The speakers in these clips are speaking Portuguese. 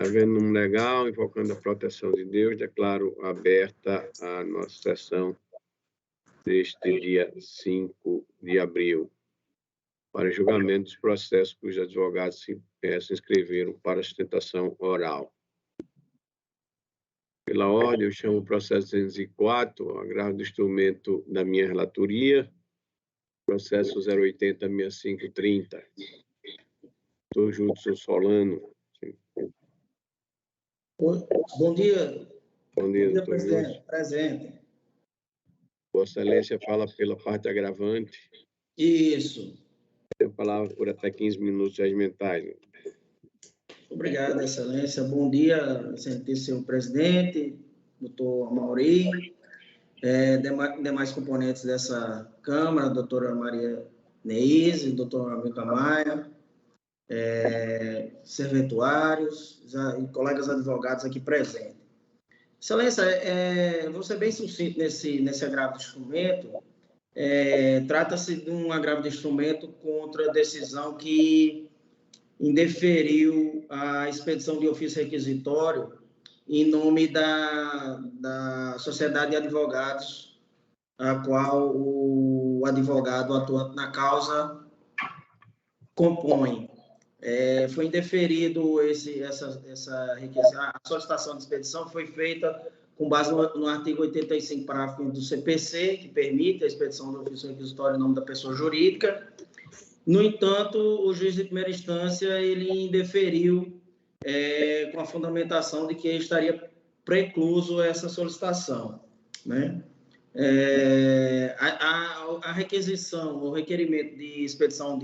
Havendo número legal, invocando a proteção de Deus, declaro aberta a nossa sessão deste dia 5 de abril, para julgamento dos processos cujos advogados se inscreveram para sustentação oral. Pela ordem, eu chamo o processo 204, agravo do instrumento da minha relatoria, processo 080-6530. Doutor Judson Solano. Bom dia. Bom dia, doutor presidente. Judson. Presente. Vossa Excelência fala pela parte agravante. Isso. Tem a palavra por até 15 minutos regimentais. Obrigado, Excelência. Bom dia, excelentíssimo presidente, doutor Amauri, demais componentes dessa Câmara, doutora Maria Neise, doutor Amica Maia, serventuários e colegas advogados aqui presentes. Excelência, vou ser bem sucinto nesse agravo de instrumento. Trata-se de um agravo de instrumento contra a decisão que indeferiu a expedição de ofício requisitório em nome da Sociedade de Advogados, a qual o advogado atuante na causa compõe. Foi indeferido a solicitação de expedição foi feita com base no artigo 85, parágrafo 5 do CPC, que permite a expedição do ofício requisitório em nome da pessoa jurídica. No entanto, o juiz de primeira instância ele indeferiu com a fundamentação de que estaria precluso essa solicitação, né? A requisição, o requerimento de expedição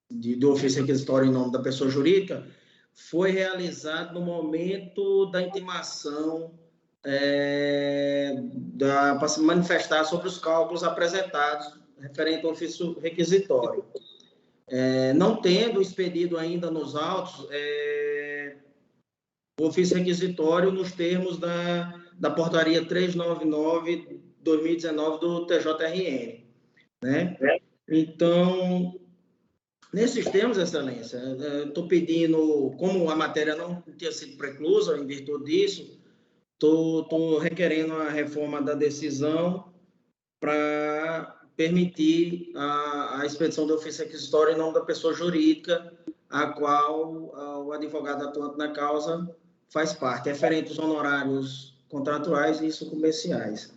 do ofício requisitório em nome da pessoa jurídica foi realizado no momento da intimação para se manifestar sobre os cálculos apresentados referente ao ofício requisitório. Não tendo expedido ainda nos autos o ofício requisitório nos termos da portaria 399/2019 do TJRN, né? Então, nesses termos, Excelência, estou pedindo, como a matéria não tinha sido preclusa em virtude disso, estou requerendo a reforma da decisão para permitir a expedição do ofício requisitório em nome da pessoa jurídica, a qual o advogado atuante na causa faz parte, referente aos honorários contratuais e comerciais.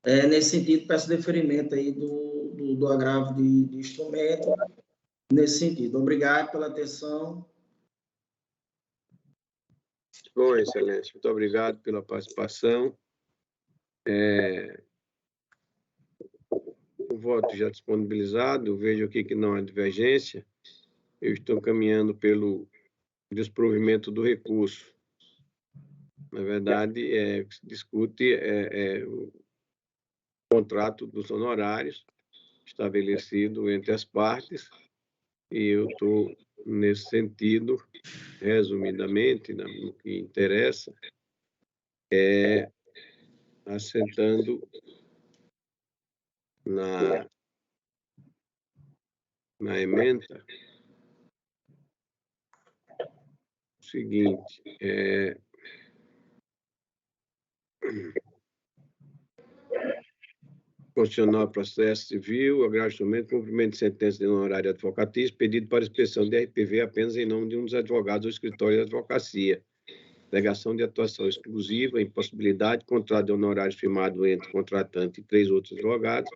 Nesse sentido, peço deferimento aí do agravo de instrumento, nesse sentido. Obrigado pela atenção. Bom, Excelência, muito obrigado pela participação. O voto já disponibilizado, vejo aqui que não há divergência. Eu estou caminhando pelo desprovimento do recurso. Na verdade, o que se discute o contrato dos honorários estabelecido entre as partes, e eu estou, nesse sentido, resumidamente, no que interessa, assentando na ementa o seguinte, constitucional, processo civil, agravo de instrumento, cumprimento de sentença de honorário advocatício, pedido para inspeção de RPV apenas em nome de um dos advogados do escritório de advocacia, delegação de atuação exclusiva, impossibilidade, contrato de honorários firmado entre contratante e 3 outros advogados,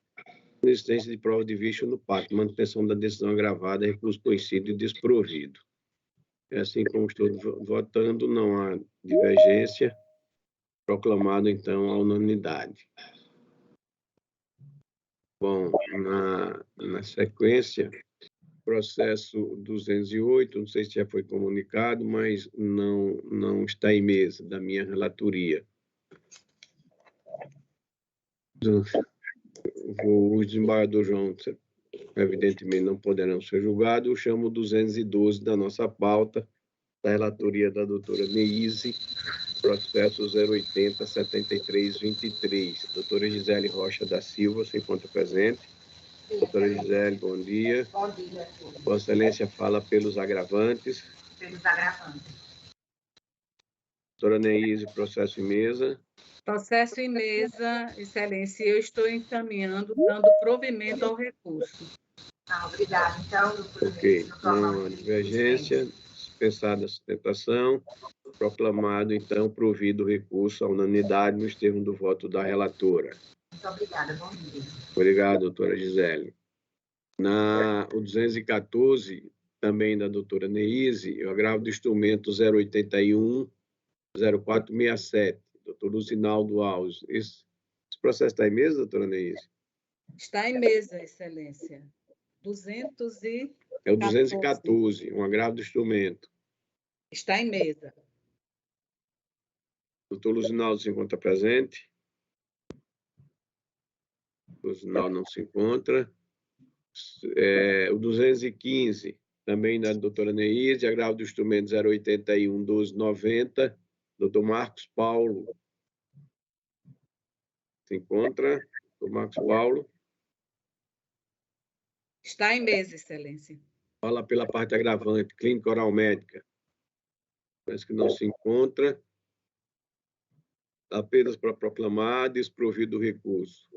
existência de prova de vício no pacto, manutenção da decisão agravada, recurso conhecido e desprovido. Assim como estou votando, não há divergência, proclamado, então, a unanimidade. Bom, na sequência, processo 208, não sei se já foi comunicado, mas não está em mesa da minha relatoria. O desembargador João, evidentemente, não poderão ser julgados. Eu chamo o 212 da nossa pauta, da relatoria da doutora Neise, processo 080-7323. Doutora Gisele Rocha da Silva, se encontra presente. Doutora Gisele, bom dia. Bom dia. Vossa Excelência fala pelos agravantes. Pelos agravantes. Doutora Neise, processo em mesa. Processo em mesa, Excelência, eu estou encaminhando, dando provimento ao recurso. Obrigada. Então, ok, não há divergência, dispensada a sustentação, proclamado, então, provido o recurso à unanimidade nos termos do voto da relatora. Muito obrigada, bom dia. Obrigado, doutora Gisele. O 214, também da doutora Neise, eu agravo do instrumento 081 0467, doutor Lucinaldo Alves. Esse processo está em mesa, doutora Neise? Está em mesa, Excelência. 214. É o 214, um agravo do instrumento. Está em mesa. Doutor Lucinaldo se encontra presente? Lucinaldo não se encontra. O 215, também da doutora Neise, agravo do instrumento 081 1290, doutor Marcos Paulo. Se encontra? Doutor Marcos Paulo. Está em mesa, Excelência. Fala pela parte agravante, clínica oral médica. Parece que não se encontra. Apenas para proclamar, desprovido do recurso.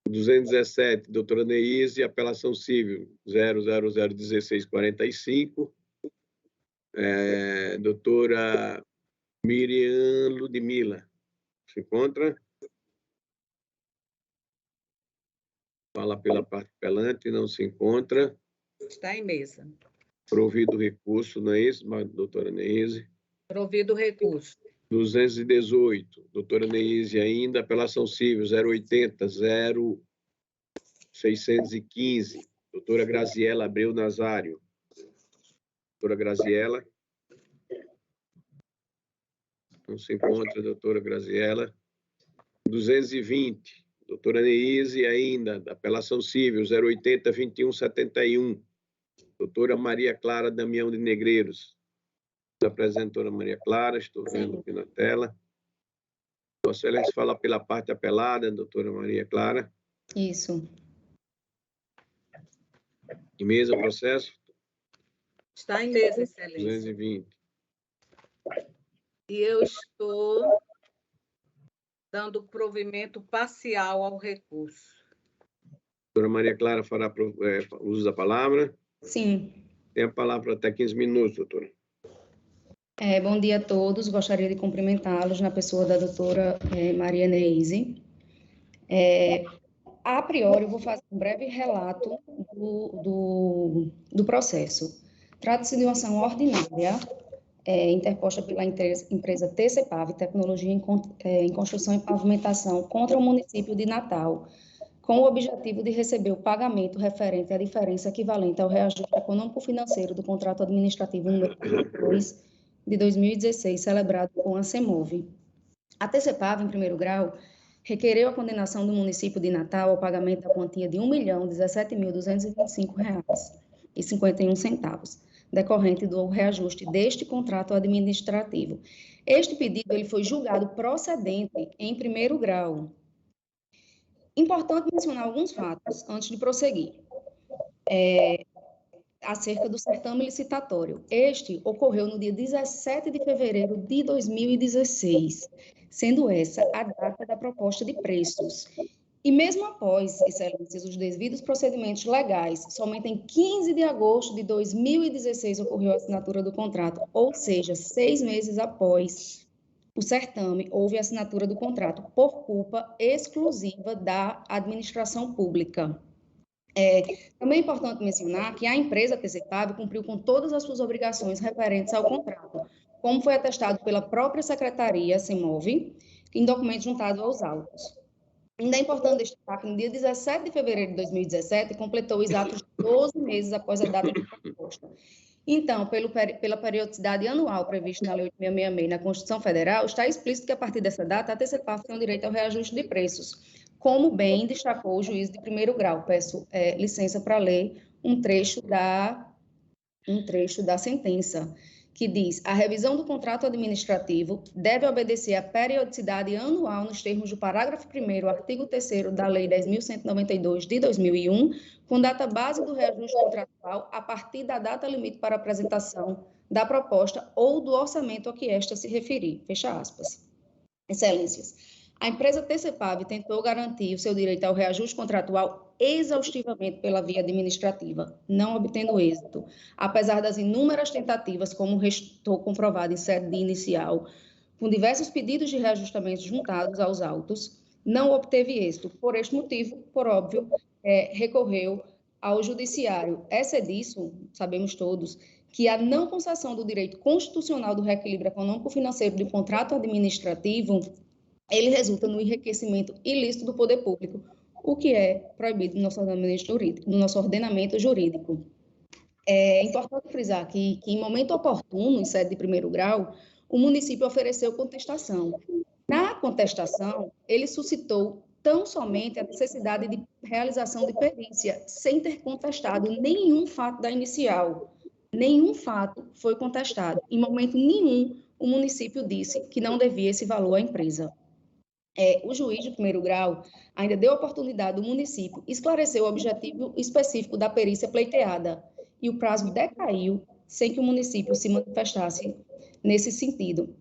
217, doutora Neise, apelação civil 0001645. Doutora Miriam Ludmila. Se encontra? Fala pela parte apelante, não se encontra. Está em mesa. Provido o recurso, não é isso, doutora Neise? Provido o recurso. 218, doutora Neise ainda, apelação civil 080 0615, doutora Graziela Abreu Nazário. Doutora Graziela. Não se encontra, doutora Graziela. 220, doutora Neise ainda, apelação civil 080 2171, doutora Maria Clara Damião de Negreiros. Está presente, doutora Maria Clara, estou vendo aqui na tela. Vossa Excelência fala pela parte apelada, doutora Maria Clara. Isso. Em mesa o processo? Está em mesa, Excelência. 220. E eu estou dando provimento parcial ao recurso. Doutora Maria Clara fará uso da palavra? Sim. Tem a palavra até 15 minutos, doutora. Bom dia a todos. Gostaria de cumprimentá-los na pessoa da doutora Maria Neise. A priori, eu vou fazer um breve relato do processo. Trata-se de uma ação ordinária interposta pela empresa TCPAV, Tecnologia em Construção e Pavimentação, contra o município de Natal, com o objetivo de receber o pagamento referente à diferença equivalente ao reajuste econômico-financeiro do contrato administrativo número 2 de 2016, celebrado com a CEMOV. A TCPAV, em primeiro grau, requereu a condenação do município de Natal ao pagamento da quantia de R$ 1.017.225,51, decorrente do reajuste deste contrato administrativo. Este pedido ele foi julgado procedente em primeiro grau. Importante mencionar alguns fatos antes de prosseguir. Acerca do certame licitatório. Este ocorreu no dia 17 de fevereiro de 2016, sendo essa a data da proposta de preços. E mesmo após, excelências, os devidos procedimentos legais, somente em 15 de agosto de 2016 ocorreu a assinatura do contrato, ou seja, 6 meses após o certame, houve a assinatura do contrato por culpa exclusiva da administração pública. Também é importante mencionar que a empresa TCPAV cumpriu com todas as suas obrigações referentes ao contrato, como foi atestado pela própria Secretaria CEMOV, em documentos juntados aos autos. Ainda é importante destacar que no dia 17 de fevereiro de 2017, completou exatos 12 meses após a data da proposta. Então, pela periodicidade anual prevista na Lei 8666 e na Constituição Federal, está explícito que, a partir dessa data, a TCPAV tem o direito ao reajuste de preços, como bem destacou o juiz de primeiro grau. Peço licença para ler um trecho da sentença, que diz: a revisão do contrato administrativo deve obedecer à periodicidade anual nos termos do parágrafo 1º, artigo 3º da Lei 10.192 de 2001, com data base do reajuste contratual a partir da data limite para apresentação da proposta ou do orçamento a que esta se referir. Fecha aspas. Excelências, a empresa TCPAV tentou garantir o seu direito ao reajuste contratual exaustivamente pela via administrativa, não obtendo êxito, apesar das inúmeras tentativas, como restou comprovado em sede inicial, com diversos pedidos de reajustamento juntados aos autos, não obteve êxito. Por este motivo, por óbvio, recorreu ao judiciário. Essa é disso, sabemos todos, que a não concessão do direito constitucional do reequilíbrio econômico-financeiro do contrato administrativo, ele resulta no enriquecimento ilícito do poder público, o que é proibido no nosso ordenamento jurídico. É importante frisar que em momento oportuno, em sede de primeiro grau, o município ofereceu contestação. Na contestação, ele suscitou tão somente a necessidade de realização de perícia, sem ter contestado nenhum fato da inicial. Nenhum fato foi contestado. Em momento nenhum, o município disse que não devia esse valor à empresa. O juiz de primeiro grau ainda deu oportunidade ao município esclarecer o objetivo específico da perícia pleiteada, e o prazo decaiu sem que o município se manifestasse nesse sentido.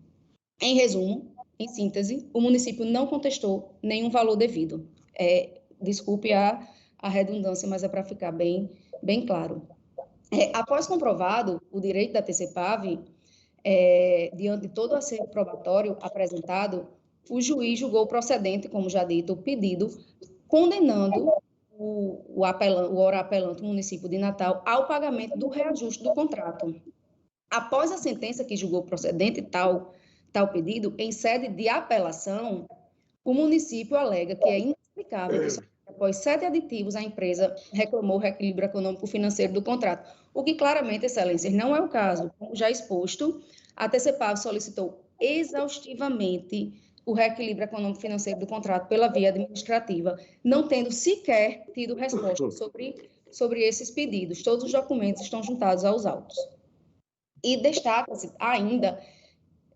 Em resumo, em síntese, o município não contestou nenhum valor devido. Desculpe a redundância, mas é para ficar bem claro. Após comprovado o direito da TCPAV, diante de todo o acervo probatório apresentado, o juiz julgou procedente, como já dito, o pedido, condenando o ora apelante, o município de Natal, ao pagamento do reajuste do contrato. Após a sentença que julgou procedente tal pedido, em sede de apelação, o município alega que é inexplicável que, após 7 aditivos, a empresa reclamou o reequilíbrio econômico-financeiro do contrato, o que claramente, excelências, não é o caso. Como já exposto, a TCPAV solicitou exaustivamente o reequilíbrio econômico-financeiro do contrato pela via administrativa, não tendo sequer tido resposta sobre esses pedidos. Todos os documentos estão juntados aos autos. E destaca-se ainda,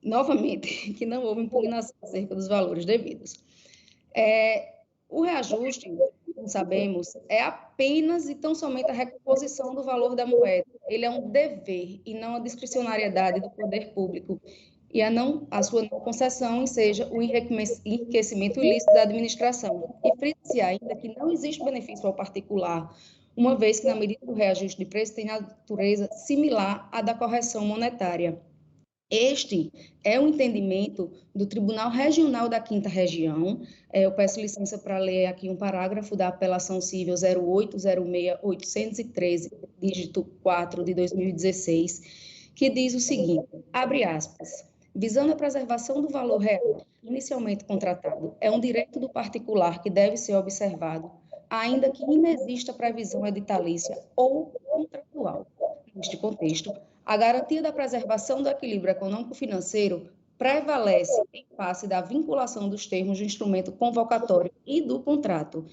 novamente, que não houve impugnação acerca dos valores devidos. O reajuste, como sabemos, é apenas e tão somente a recomposição do valor da moeda. Ele é um dever e não a discricionariedade do poder público. E a sua não concessão seja o enriquecimento ilícito da administração. E frisa-se ainda que não existe benefício ao particular, uma vez que, na medida do reajuste de preço, tem natureza similar à da correção monetária. Este é o entendimento do Tribunal Regional da 5ª Região. Eu peço licença para ler aqui um parágrafo da apelação civil 0806-813, dígito 4 de 2016, que diz o seguinte, abre aspas, visando a preservação do valor real inicialmente contratado, é um direito do particular que deve ser observado, ainda que inexista previsão editalícia ou contratual. Neste contexto, a garantia da preservação do equilíbrio econômico-financeiro prevalece em face da vinculação dos termos do instrumento convocatório e do contrato,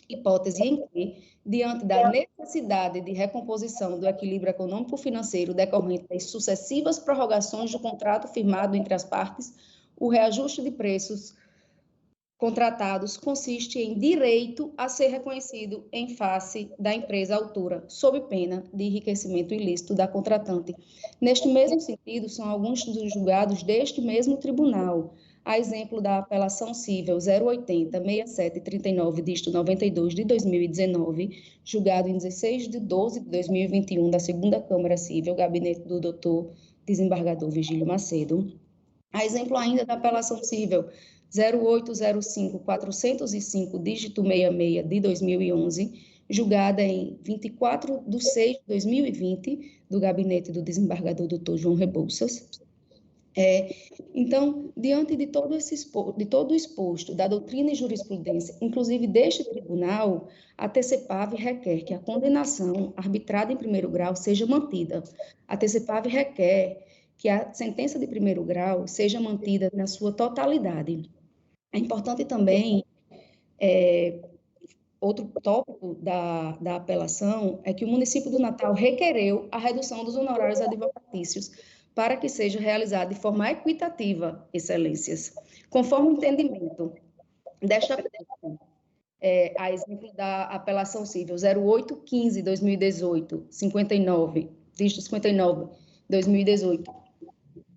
hipótese em que, diante da necessidade de recomposição do equilíbrio econômico-financeiro decorrente das sucessivas prorrogações do contrato firmado entre as partes, o reajuste de preços contratados consiste em direito a ser reconhecido em face da empresa autora, sob pena de enriquecimento ilícito da contratante. Neste mesmo sentido, são alguns dos julgados deste mesmo tribunal, a exemplo da apelação civil 080-6739, dígito 92 de 2019, julgado em 16 de 12 de 2021 da 2ª Câmara Civil, gabinete do doutor desembargador Virgílio Macedo. A exemplo ainda da apelação civil 0805-405, dígito 66 de 2011, julgada em 24 de 6 de 2020, do gabinete do desembargador doutor João Rebouças. Então, diante de todo o exposto da doutrina e jurisprudência, inclusive deste tribunal, a TCPAV requer que a condenação arbitrada em primeiro grau seja mantida. A TCPAV requer que a sentença de primeiro grau seja mantida na sua totalidade. É importante também, outro tópico da apelação é que o município do Natal requereu a redução dos honorários advocatícios para que seja realizada de forma equitativa, excelências, conforme o entendimento desta questão. A exemplo da apelação civil 0815-2018, 59, dígito 59, 2018,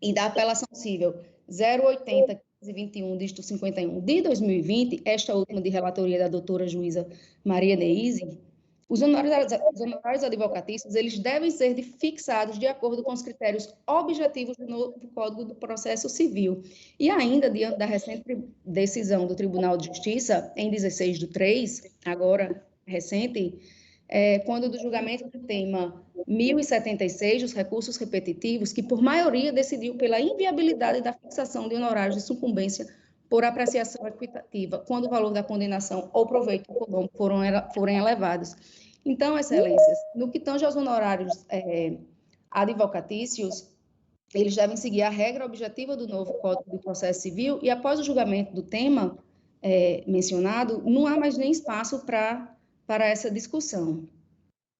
e da apelação civil 080-1521, dígito 51, de 2020, esta última de relatoria da doutora juíza Maria Neise, os honorários advocatícios, eles devem ser fixados de acordo com os critérios objetivos do novo Código do Processo Civil. E ainda, diante da recente decisão do Tribunal de Justiça, em 16/3, agora recente, quando do julgamento do tema 1076, os recursos repetitivos, que por maioria decidiu pela inviabilidade da fixação de honorários de sucumbência por apreciação equitativa, quando o valor da condenação ou proveito econômico forem elevados. Então, excelências, no que tange aos honorários advocatícios, eles devem seguir a regra objetiva do novo Código do Processo Civil e, após o julgamento do tema mencionado, não há mais nem espaço para essa discussão.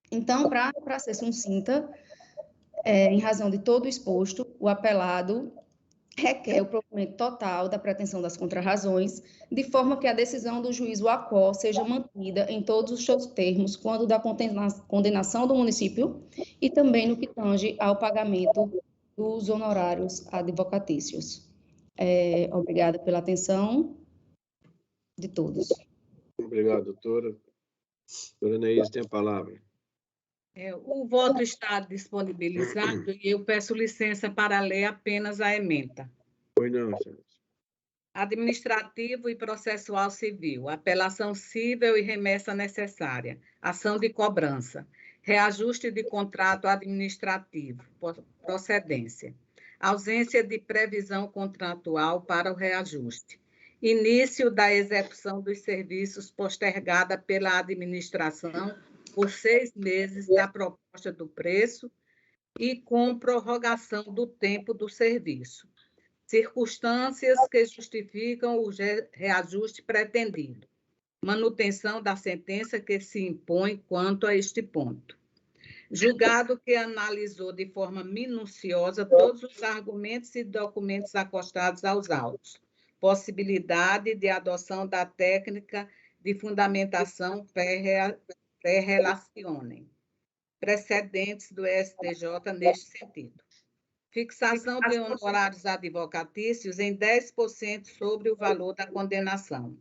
Então, para ser sucinta, em razão de todo o exposto, o apelado requer o provimento total da pretensão das contrarrazões, de forma que a decisão do juiz Wacó seja mantida em todos os seus termos quando da condenação do município e também no que tange ao pagamento dos honorários advocatícios. Obrigada pela atenção de todos. Obrigado, doutora. Doutora Neise tem a palavra. O voto está disponibilizado e eu peço licença para ler apenas a ementa. Pois não, excelência. Administrativo e processual civil, apelação cível e remessa necessária, ação de cobrança, reajuste de contrato administrativo, procedência, ausência de previsão contratual para o reajuste, início da execução dos serviços postergada pela administração por 6 meses da proposta do preço e com prorrogação do tempo do serviço. Circunstâncias que justificam o reajuste pretendido. Manutenção da sentença que se impõe quanto a este ponto. Julgado que analisou de forma minuciosa todos os argumentos e documentos acostados aos autos. Possibilidade de adoção da técnica de fundamentação pré-relacionem. Precedentes do STJ neste sentido. Fixação de honorários advocatícios em 10% sobre o valor da condenação.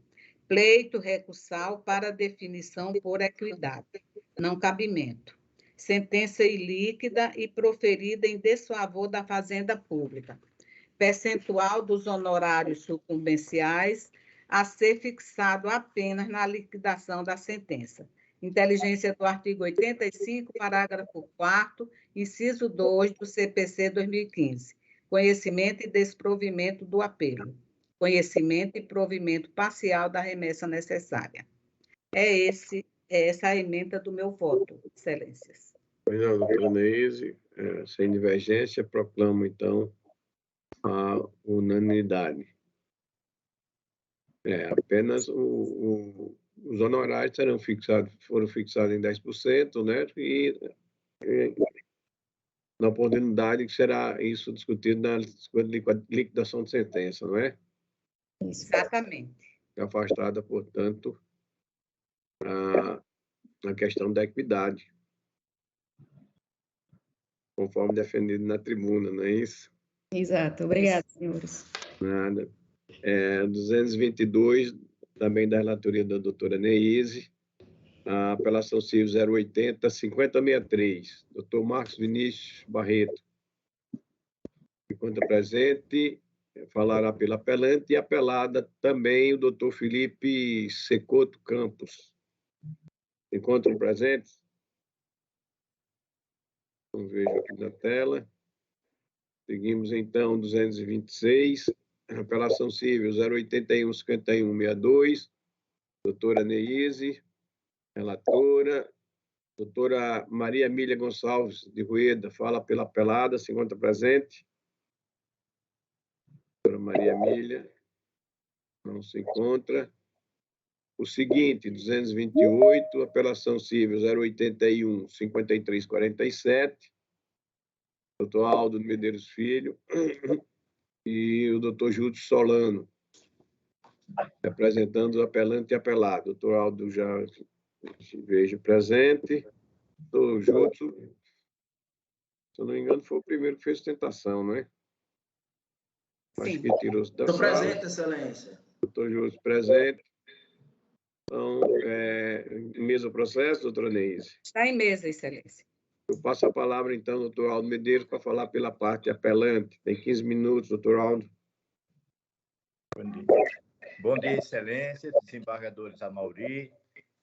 Pleito recursal para definição por equidade. Não cabimento. Sentença ilíquida e proferida em desfavor da Fazenda Pública. Percentual dos honorários sucumbenciais a ser fixado apenas na liquidação da sentença. Inteligência do artigo 85, parágrafo 4º, inciso 2 do CPC 2015. Conhecimento e desprovimento do apelo. Conhecimento e provimento parcial da remessa necessária. É essa a ementa do meu voto, excelências. Pois não, doutora Neise, sem divergência, proclamo, então, a unanimidade. Apenas os honorários foram fixados em 10%, né? E na oportunidade que será isso discutido na liquidação de sentença, não é? Exatamente. Afastada, portanto, a questão da equidade, conforme defendido na tribuna, não é isso? Exato. Obrigada, senhores. Nada. 222, também da relatoria da doutora Neise, a apelação civil 080-5063, doutor Marcos Vinícius Barreto. Enquanto presente, falará pela apelante e apelada também o doutor Felipe Secoto Campos. Encontram presentes? Não vejo aqui na tela. Seguimos, então, 226, apelação civil 081-5162, doutora Neise, relatora, doutora Maria Emília Gonçalves de Rueda, fala pela apelada, se encontra presente. Doutora Maria Emília, não se encontra. O seguinte, 228, apelação civil 081-5347, doutor Aldo Medeiros Filho e o doutor Júlio Solano, representando o apelante e apelado. Doutor Aldo já vejo presente. Doutor Júlio Se eu não me engano, foi o primeiro que fez sustentação, não é? Acho Sim. que tirou-se da Estou sala. presente, Excelência. Doutor Júlio presente. Então, em mesa o processo, doutora Neise. Está em mesa, Excelência. Eu passo a palavra, então, ao doutor Aldo Medeiros, para falar pela parte apelante. Tem 15 minutos, doutor Aldo. Bom dia. Bom dia, Excelência, desembargadores Amauri,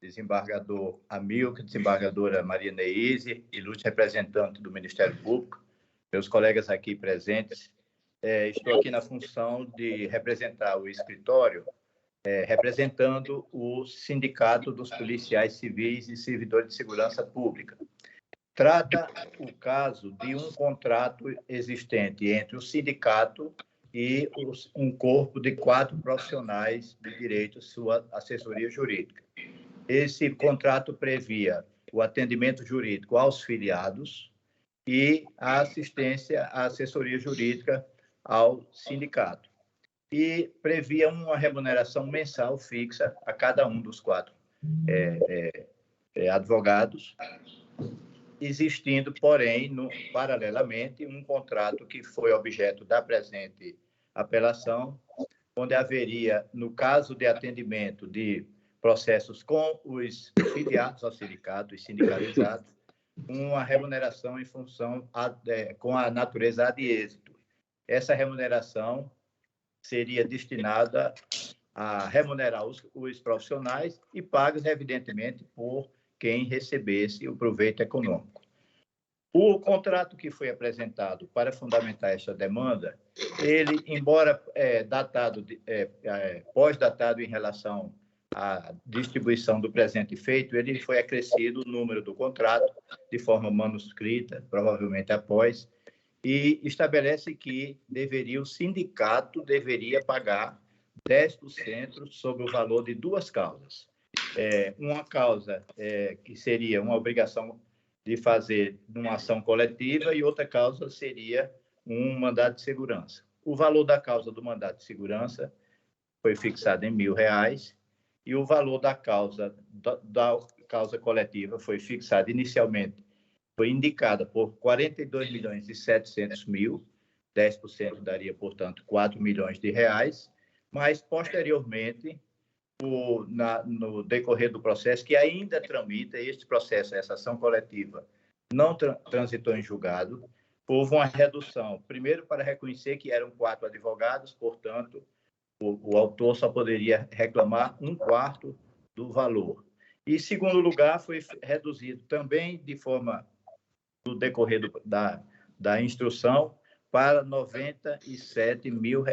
desembargador Amilcar, desembargadora Maria Neise, ilustre representante do Ministério Público, meus colegas aqui presentes. Estou aqui na função de representar o escritório, representando o Sindicato dos Policiais Civis e Servidores de Segurança Pública. Trata o caso de um contrato existente entre o sindicato e um corpo de 4 profissionais de direito, sua assessoria jurídica. Esse contrato previa o atendimento jurídico aos filiados e a assistência à assessoria jurídica ao sindicato. E previa uma remuneração mensal fixa a cada um dos 4 advogados, existindo, porém, paralelamente, um contrato que foi objeto da presente apelação, onde haveria, no caso de atendimento de processos com os filiados ao sindicato e sindicalizados, uma remuneração em função com a natureza de êxito. Essa remuneração seria destinada a remunerar os profissionais e pagas, evidentemente, por quem recebesse o proveito econômico. O contrato que foi apresentado para fundamentar essa demanda, ele, embora pós-datado em relação à distribuição do presente feito, ele foi acrescido o número do contrato de forma manuscrita, provavelmente após, e estabelece que o sindicato deveria pagar 10% sobre o valor de 2 causas. Uma causa que seria uma obrigação de fazer uma ação coletiva e outra causa seria um mandado de segurança. O valor da causa do mandado de segurança foi fixado em R$1.000 e o valor da causa coletiva foi fixado inicialmente, foi indicada por R$42.700.000, 10% daria, portanto, R$4 milhões, mas, posteriormente, no decorrer do processo, que ainda tramita, este processo, essa ação coletiva, não transitou em julgado, houve uma redução, primeiro para reconhecer que eram 4 advogados, portanto, o autor só poderia reclamar 1/4 do valor. E, em segundo lugar, foi reduzido também de forma, no decorrer da instrução, para R$97 mil,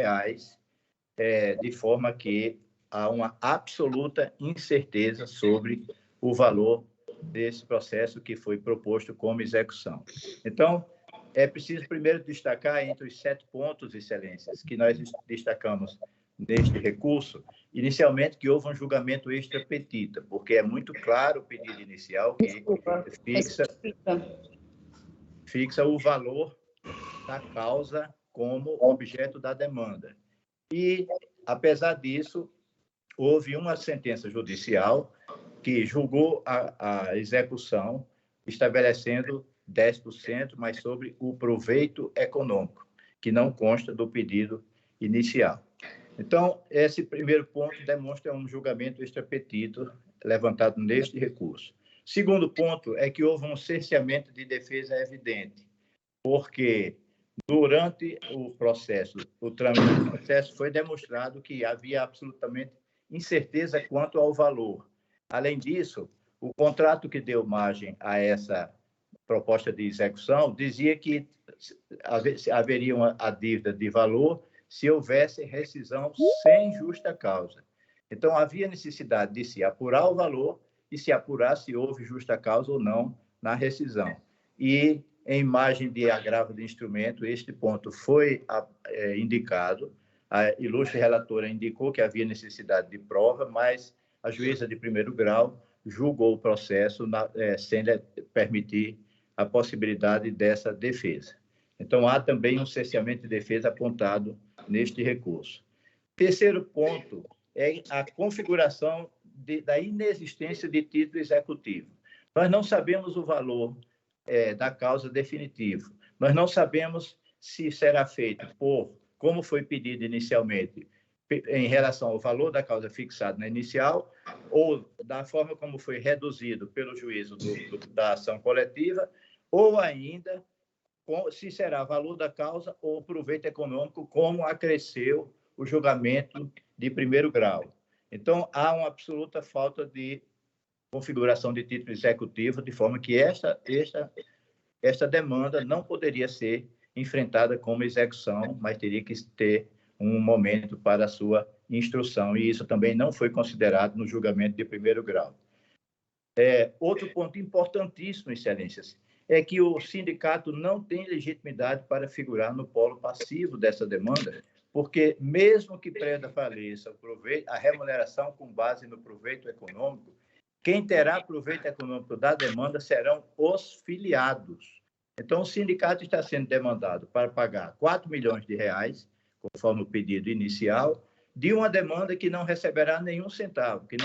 de forma que há uma absoluta incerteza sobre o valor desse processo que foi proposto como execução. Então, é preciso primeiro destacar entre os 7 pontos, Excelências, que nós destacamos neste recurso, inicialmente que houve um julgamento extra petita, porque é muito claro o pedido inicial que fixa o valor da causa como objeto da demanda. E, apesar disso, houve uma sentença judicial que julgou a execução, estabelecendo 10%, mas sobre o proveito econômico, que não consta do pedido inicial. Então, esse primeiro ponto demonstra um julgamento extra petito levantado neste recurso. Segundo ponto é que houve um cerceamento de defesa evidente, porque durante o processo, o trâmite do processo, foi demonstrado que havia absolutamente incerteza quanto ao valor. Além disso, o contrato que deu margem a essa proposta de execução dizia que haveria a dívida de valor se houvesse rescisão sem justa causa. Então, havia necessidade de se apurar o valor e se apurar se houve justa causa ou não na rescisão. E, em margem de agravo de instrumento, este ponto foi indicado. A ilustre relatora indicou que havia necessidade de prova, mas a juíza de primeiro grau julgou o processo sem permitir a possibilidade dessa defesa. Então, há também um cerceamento de defesa apontado neste recurso. Terceiro ponto é a configuração da inexistência de título executivo. Nós não sabemos o valor da causa definitivo, Nós não sabemos se será feito como foi pedido inicialmente, em relação ao valor da causa fixado na inicial, ou da forma como foi reduzido pelo juízo da ação coletiva, ou ainda se será valor da causa ou proveito econômico, como acresceu o julgamento de primeiro grau. Então, há uma absoluta falta de configuração de título executivo, de forma que esta demanda não poderia ser enfrentada como execução, mas teria que ter um momento para a sua instrução, e isso também não foi considerado no julgamento de primeiro grau. Outro ponto importantíssimo, Excelências, é que o sindicato não tem legitimidade para figurar no polo passivo dessa demanda, porque mesmo que prenda faleça a remuneração com base no proveito econômico, quem terá proveito econômico da demanda serão os filiados. Então, o sindicato está sendo demandado para pagar R$ 4 milhões, conforme o pedido inicial, de uma demanda que não receberá nenhum centavo, que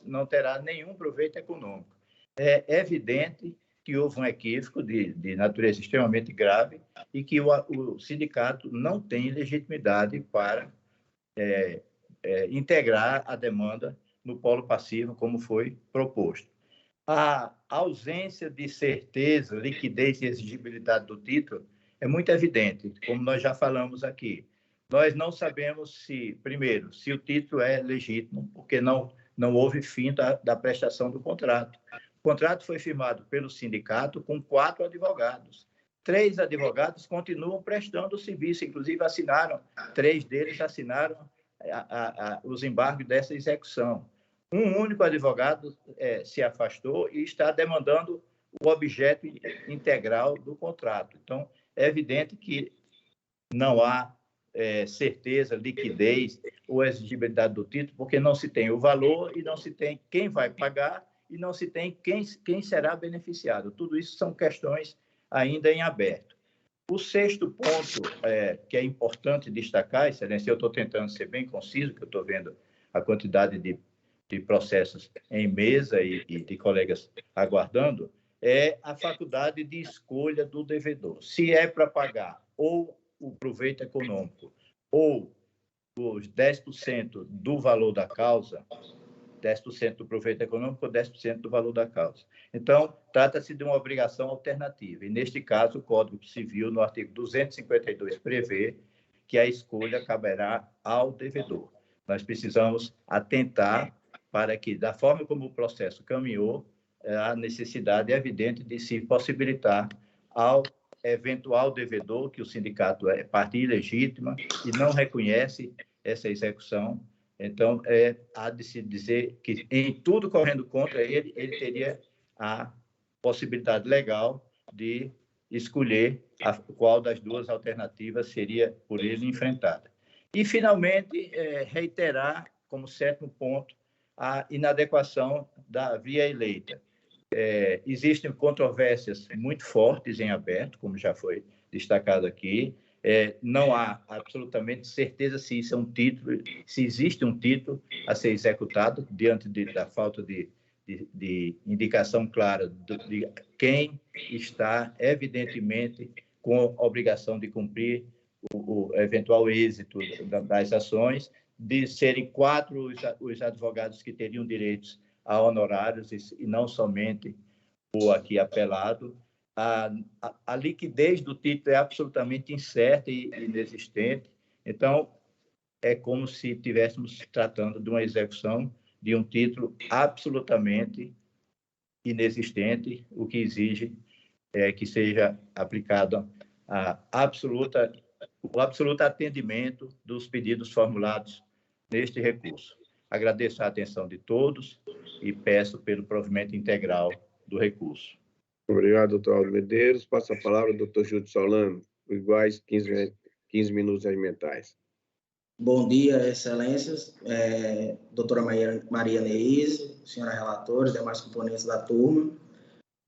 não terá nenhum proveito econômico. É evidente que houve um equívoco de natureza extremamente grave e que o sindicato não tem legitimidade para integrar a demanda no polo passivo, como foi proposto. A ausência de certeza, liquidez e exigibilidade do título é muito evidente, como nós já falamos aqui. Nós não sabemos primeiro, se o título é legítimo, porque não houve fim da prestação do contrato. O contrato foi firmado pelo sindicato com 4 advogados. 3 advogados continuam prestando o serviço, inclusive 3 deles assinaram os embargos dessa execução. Um único advogado se afastou e está demandando o objeto integral do contrato. Então, é evidente que não há certeza, liquidez ou exigibilidade do título, porque não se tem o valor e não se tem quem vai pagar e não se tem quem será beneficiado. Tudo isso são questões ainda em aberto. O 6º ponto que é importante destacar, Excelência, eu estou tentando ser bem conciso, porque eu estou vendo a quantidade de processos em mesa e de colegas aguardando, é a faculdade de escolha do devedor. Se é para pagar ou o proveito econômico ou os 10% do valor da causa, 10% do proveito econômico ou 10% do valor da causa. Então, trata-se de uma obrigação alternativa. E, neste caso, o Código Civil, no artigo 252, prevê que a escolha caberá ao devedor. Nós precisamos atentar para que, da forma como o processo caminhou, a necessidade é evidente de se possibilitar ao eventual devedor, que o sindicato é parte ilegítima e não reconhece essa execução. Então, há de se dizer que, em tudo correndo contra ele, ele teria a possibilidade legal de escolher qual das duas alternativas seria por ele enfrentada. E, finalmente, reiterar, como 7º ponto, a inadequação da via eleita. Existem controvérsias muito fortes em aberto, como já foi destacado aqui. Não há absolutamente certeza se isso é um título, se existe um título a ser executado diante da falta de indicação clara de quem está, evidentemente, com a obrigação de cumprir o eventual êxito das ações, de serem 4 os advogados que teriam direitos a honorários e não somente o aqui apelado. A liquidez do título é absolutamente incerta e inexistente. Então, é como se estivéssemos tratando de uma execução de um título absolutamente inexistente, o que exige que seja aplicado o absoluto atendimento dos pedidos formulados neste recurso. Agradeço a atenção de todos e peço pelo provimento integral do recurso. Obrigado, doutor Aldo Medeiros. Passa a palavra ao doutor Júlio Solano, por iguais 15 minutos regimentais. Bom dia, excelências, doutora Maria Neise, senhora relatora, demais componentes da turma.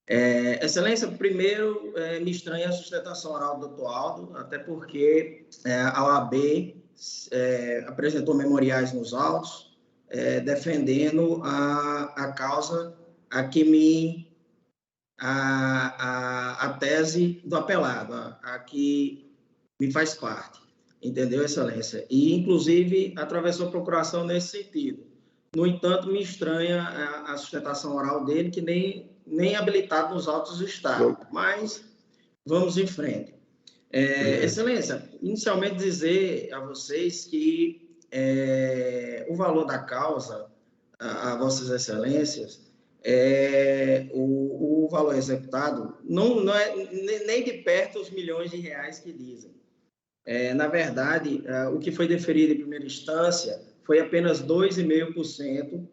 Excelência, primeiro, me estranha a sustentação oral do doutor Aldo, até porque a OAB apresentou memoriais nos autos, defendendo a causa a que me a tese do apelado, a que me faz parte. Entendeu, Excelência? E, inclusive, atravessou a procuração nesse sentido. No entanto, me estranha a sustentação oral dele, que nem habilitado nos autos está. Mas vamos em frente. Excelência, inicialmente dizer a vocês que o valor da causa, a vossas excelências, o valor executado não é nem de perto os milhões de reais que dizem. Na verdade, o que foi deferido em primeira instância foi apenas 2,5%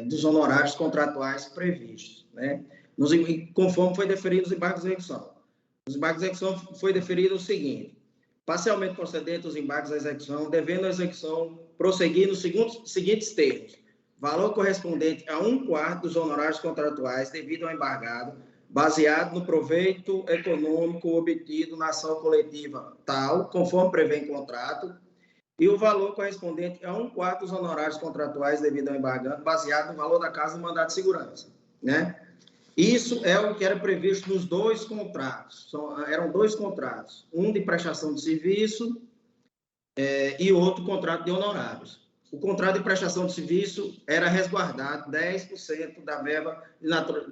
dos honorários contratuais previstos, né? Conforme foi deferido nos embargos de execução. Nos embargos de execução foi deferido o seguinte: parcialmente procedente os embargos de execução, devendo a execução prosseguir nos seguintes termos: valor correspondente a 1/4 dos honorários contratuais devido ao embargado, baseado no proveito econômico obtido na ação coletiva tal, conforme prevê em contrato, e o valor correspondente a 1/4 dos honorários contratuais devido ao embargado, baseado no valor da casa do mandado de segurança, né? Isso é o que era previsto nos dois contratos. Eram dois contratos, um de prestação de serviço e outro contrato de honorários. O contrato de prestação de serviço era resguardado 10% da verba,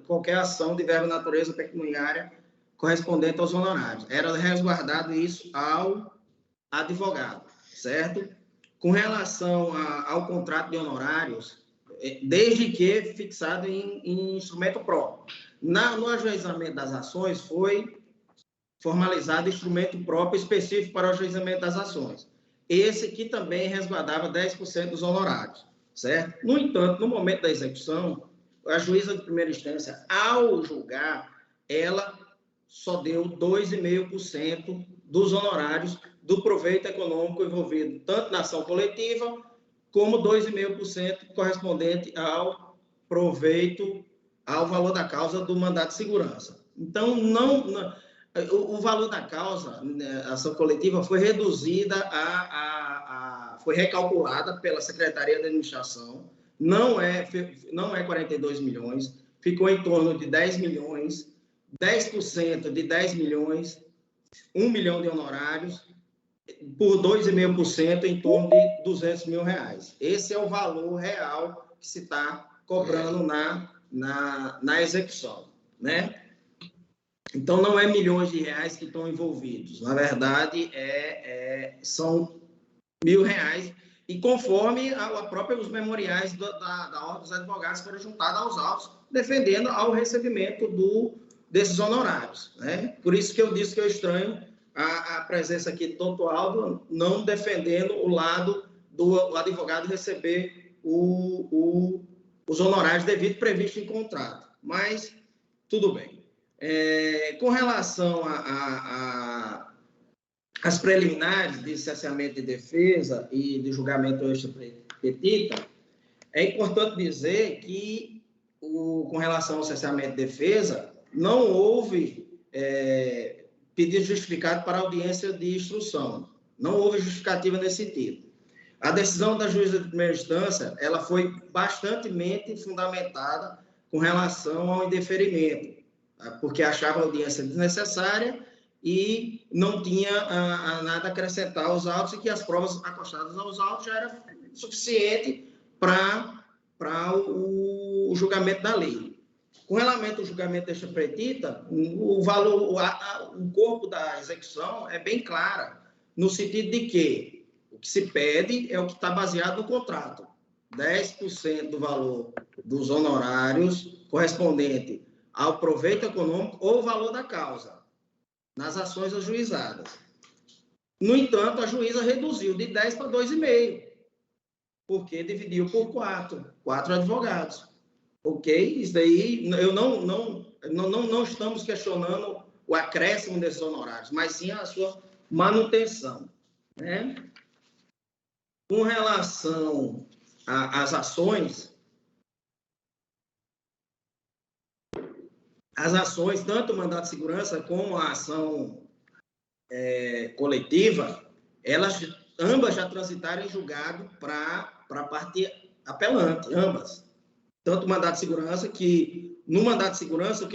qualquer ação de verba de natureza pecuniária correspondente aos honorários. Era resguardado isso ao advogado, certo? Com relação ao contrato de honorários, desde que fixado em instrumento próprio. No ajuizamento das ações, foi formalizado instrumento próprio específico para o ajuizamento das ações. Esse que também resguardava 10% dos honorários, certo? No entanto, no momento da execução, a juíza de primeira instância, ao julgar, ela só deu 2,5% dos honorários do proveito econômico envolvido, tanto na ação coletiva, como 2,5% correspondente ao proveito, ao valor da causa do mandato de segurança. Então, o valor da causa, a ação coletiva, foi reduzida foi recalculada pela Secretaria de Administração, não é 42 milhões, ficou em torno de 10 milhões, 10% de 10 milhões, 1 milhão de honorários, por 2,5% em torno de 200 mil reais. Esse é o valor real que se está cobrando na execução, né? Então, não é milhões de reais que estão envolvidos. Na verdade, são R$1.000, e conforme os memoriais da Ordem dos Advogados foram juntados aos autos, defendendo ao recebimento desses honorários, né? Por isso que eu disse que eu estranho a presença aqui do doutor Aldo, não defendendo o lado do advogado receber os honorários devido previsto em contrato. Mas, tudo bem. Com relação às preliminares de cesseamento de defesa e de julgamento extra-petita, é importante dizer que, com relação ao cesseamento de defesa, não houve pedido justificado para audiência de instrução. Não houve justificativa nesse sentido. A decisão da juíza de primeira instância, ela foi bastantemente fundamentada com relação ao indeferimento, porque achava a audiência desnecessária e não tinha nada a acrescentar aos autos, e que as provas acostadas aos autos já era suficiente para o julgamento da lei. Com relação ao julgamento extra-petita, o corpo da execução é bem claro, no sentido de que o que se pede é o que está baseado no contrato. 10% do valor dos honorários correspondente ao proveito econômico ou valor da causa, nas ações ajuizadas. No entanto, a juíza reduziu de 10 para 2,5, porque dividiu por 4 advogados. Ok? Isso daí, não estamos questionando o acréscimo desses honorários, mas sim a sua manutenção, né? Com relação às ações, tanto o mandato de segurança como a ação coletiva, ambas já transitaram em julgado para a parte apelante, ambas. tanto o mandato de segurança, que no mandato de segurança,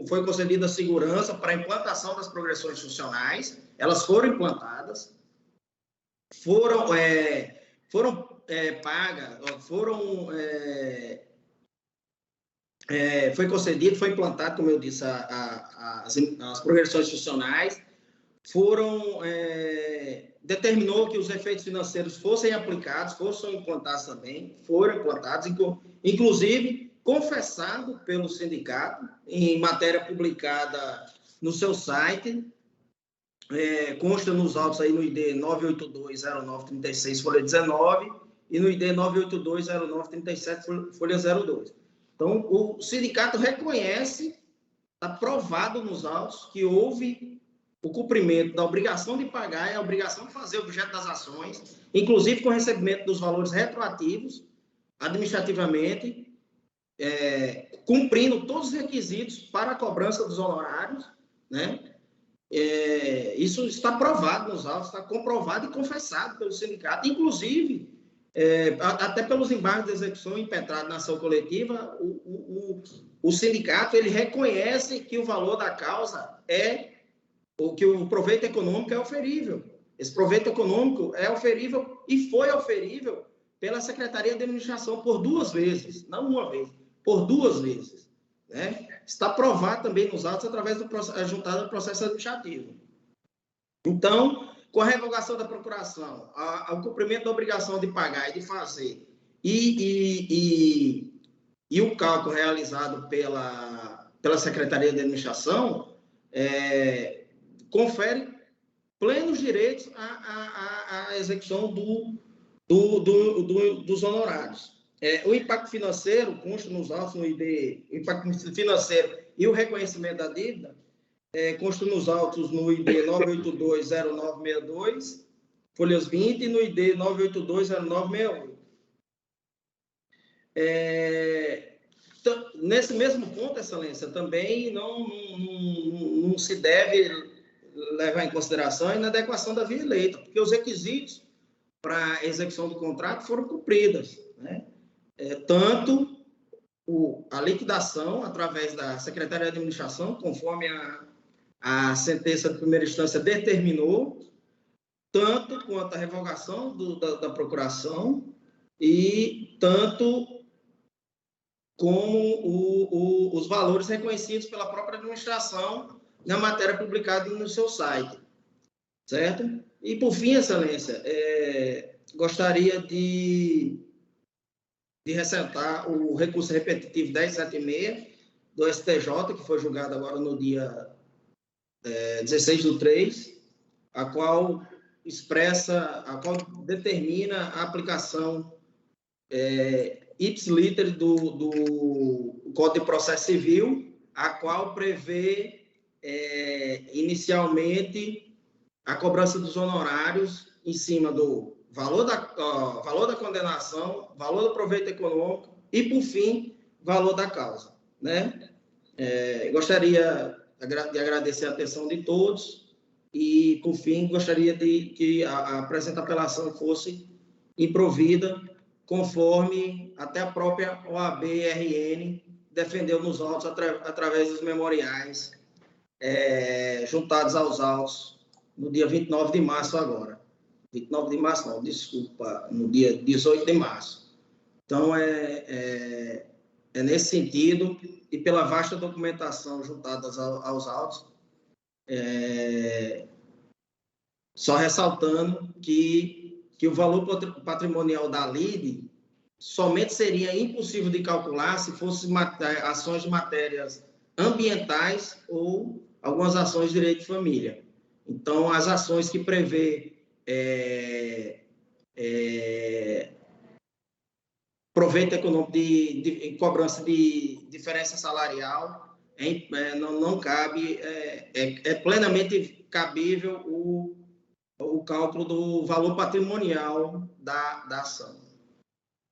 foi concedida a segurança para a implantação das progressões funcionais, elas foram implantadas, foram pagas, foi concedido, foi implantado, como eu disse, as progressões funcionais, determinou que os efeitos financeiros fossem aplicados, fossem implantados também, foram implantados, inclusive confessado pelo sindicato, em matéria publicada no seu site, consta nos autos aí no ID 9820936, folha 19, e no ID 9820937, folha 02. Então, o sindicato reconhece, está provado nos autos, que houve o cumprimento da obrigação de pagar e a obrigação de fazer objeto das ações, inclusive com recebimento dos valores retroativos, administrativamente, cumprindo todos os requisitos para a cobrança dos honorários, né? Isso está provado nos autos, está comprovado e confessado pelo sindicato, inclusive, até pelos embargos de execução impetrados na ação coletiva, o sindicato ele reconhece que o valor da causa que o proveito econômico é oferível. Esse proveito econômico é oferível e foi oferível pela Secretaria de Administração por 2 vezes, não uma vez, por 2 vezes. Né? Está provado também nos autos através da juntada do processo administrativo. Então, com a revogação da procuração, o cumprimento da obrigação de pagar e de fazer, e o cálculo realizado pela Secretaria de Administração, confere plenos direitos à execução dos honorários. O impacto financeiro, consta nos autos no ID, o impacto financeiro e o reconhecimento da dívida, consta nos autos no ID 9820962, folhas 20, e no ID 9820968. Nesse mesmo ponto, Excelência, também não se deve levar em consideração a inadequação da via eleita, porque os requisitos para a execução do contrato foram cumpridos, né? Tanto a liquidação através da Secretaria de Administração, conforme a sentença de primeira instância determinou, tanto quanto a revogação da procuração e tanto como os valores reconhecidos pela própria administração na matéria publicada no seu site, certo? E, por fim, Excelência, gostaria de ressaltar o recurso repetitivo 1076 do STJ, que foi julgado agora no dia 16/3, a qual determina a aplicação ipsiliter do Código de Processo Civil, a qual prevê inicialmente a cobrança dos honorários em cima do valor da condenação, valor do proveito econômico e, por fim, valor da causa, né? Gostaria de agradecer a atenção de todos e, por fim, gostaria de que a presente apelação fosse improvida, conforme até a própria OAB-RN defendeu nos autos através dos memoriais juntados aos autos no dia 29 de março agora. 29 de março, não, desculpa, no dia 18 de março. Então, é nesse sentido, e pela vasta documentação juntada aos autos, só ressaltando que o valor patrimonial da LIDE somente seria impossível de calcular se fossem ações de matérias ambientais ou algumas ações de direito de família. Então, as ações que prevê proveito econômico de cobrança de diferença salarial, não cabe, plenamente cabível o cálculo do valor patrimonial da ação.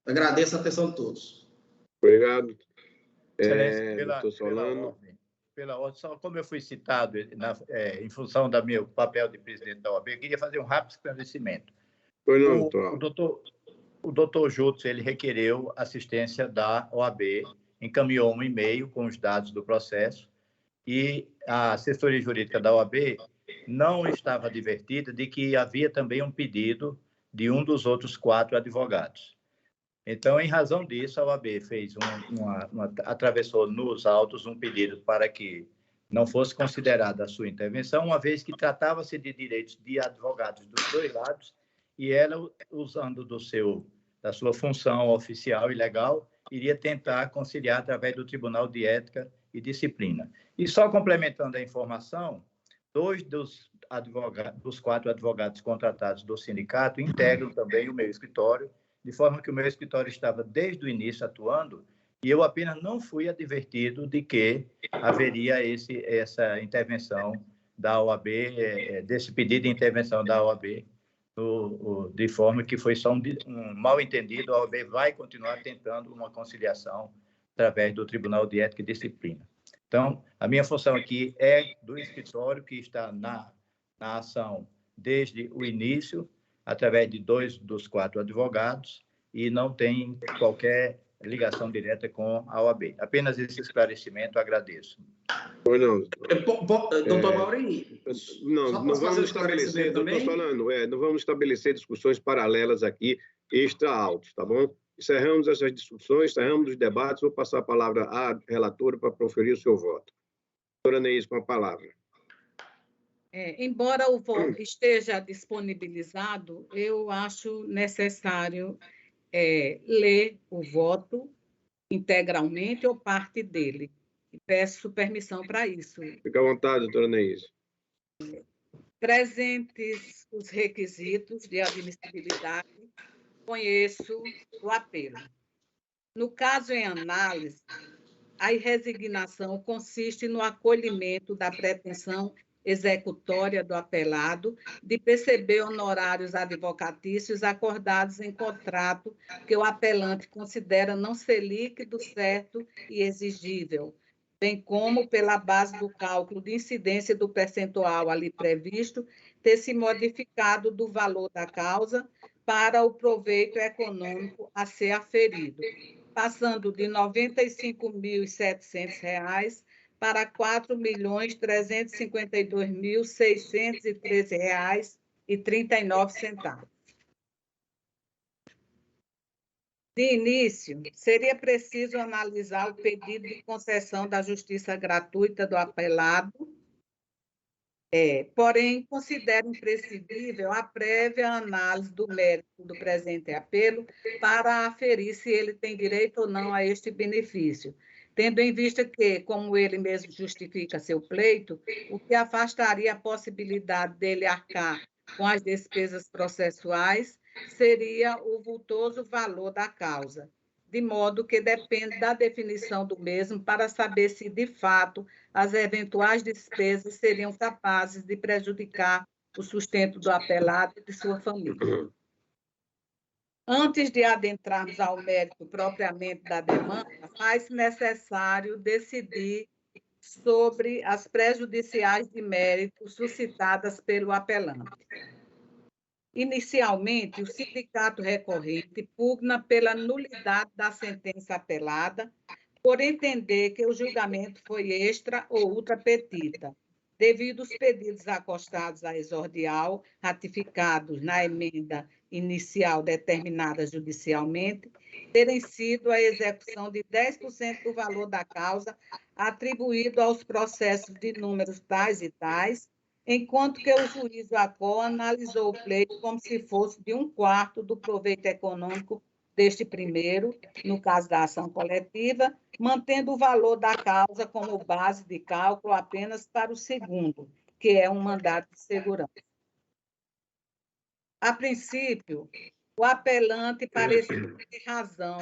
Agradeço a atenção de todos. Obrigado. Doutor Solano. Pela ordem, só como eu fui citado em função do meu papel de presidente da OAB, eu queria fazer um rápido esclarecimento. Pois não, doutor. o doutor Jutz, ele requereu assistência da OAB, encaminhou um e-mail com os dados do processo e a assessoria jurídica da OAB não estava advertida de que havia também um pedido de um dos outros 4 advogados. Então, em razão disso, a OAB fez atravessou nos autos um pedido para que não fosse considerada a sua intervenção, uma vez que tratava-se de direitos de advogados dos 2 lados, e ela, usando da sua função oficial e legal, iria tentar conciliar através do Tribunal de Ética e Disciplina. E só complementando a informação, 2 dos 4 advogados contratados do sindicato integram também o meu escritório, de forma que o meu escritório estava desde o início atuando, e eu apenas não fui advertido de que haveria essa intervenção da OAB, desse pedido de intervenção da OAB, de forma que foi só um mal-entendido. A OAB vai continuar tentando uma conciliação através do Tribunal de Ética e Disciplina. Então, a minha função aqui é do escritório, que está na ação desde o início, através de 2 dos 4 advogados, e não tem qualquer ligação direta com a OAB. Apenas esse esclarecimento, agradeço. Pois não. Doutor Mauri, não vamos estabelecer, doutor Solano, não vamos estabelecer discussões paralelas aqui, extra-autos, tá bom? Encerramos essas discussões, encerramos os debates, vou passar a palavra à relatora para proferir o seu voto. Doutora Neís, com a palavra. Embora o voto esteja disponibilizado, eu acho necessário ler o voto integralmente ou parte dele. E peço permissão para isso. Fica à vontade, doutora Neís. Presentes os requisitos de admissibilidade, conheço o apelo. No caso em análise, a resignação consiste no acolhimento da pretensão executória do apelado de perceber honorários advocatícios acordados em contrato que o apelante considera não ser líquido, certo e exigível, bem como pela base do cálculo de incidência do percentual ali previsto ter se modificado do valor da causa para o proveito econômico a ser aferido, passando de R$ 95.700 para R$ 4.352.613,39. De início, seria preciso analisar o pedido de concessão da justiça gratuita do apelado, porém, considero imprescindível a prévia análise do mérito do presente apelo para aferir se ele tem direito ou não a este benefício, tendo em vista que, como ele mesmo justifica seu pleito, o que afastaria a possibilidade dele arcar com as despesas processuais seria o vultoso valor da causa, de modo que depende da definição do mesmo para saber se, de fato, as eventuais despesas seriam capazes de prejudicar o sustento do apelado e de sua família. Antes de adentrarmos ao mérito propriamente da demanda, faz necessário decidir sobre as prejudiciais de mérito suscitadas pelo apelante. Inicialmente, o sindicato recorrente pugna pela nulidade da sentença apelada, por entender que o julgamento foi extra ou ultra petita, devido aos pedidos acostados à exordial, ratificados na emenda inicial determinada judicialmente, terem sido a execução de 10% do valor da causa atribuído aos processos de números tais e tais, enquanto que o juízo ACO analisou o pleito como se fosse de 1/4 do proveito econômico deste primeiro, no caso da ação coletiva, mantendo o valor da causa como base de cálculo apenas para o segundo, que é um mandato de segurança. A princípio, o apelante parecia ter razão.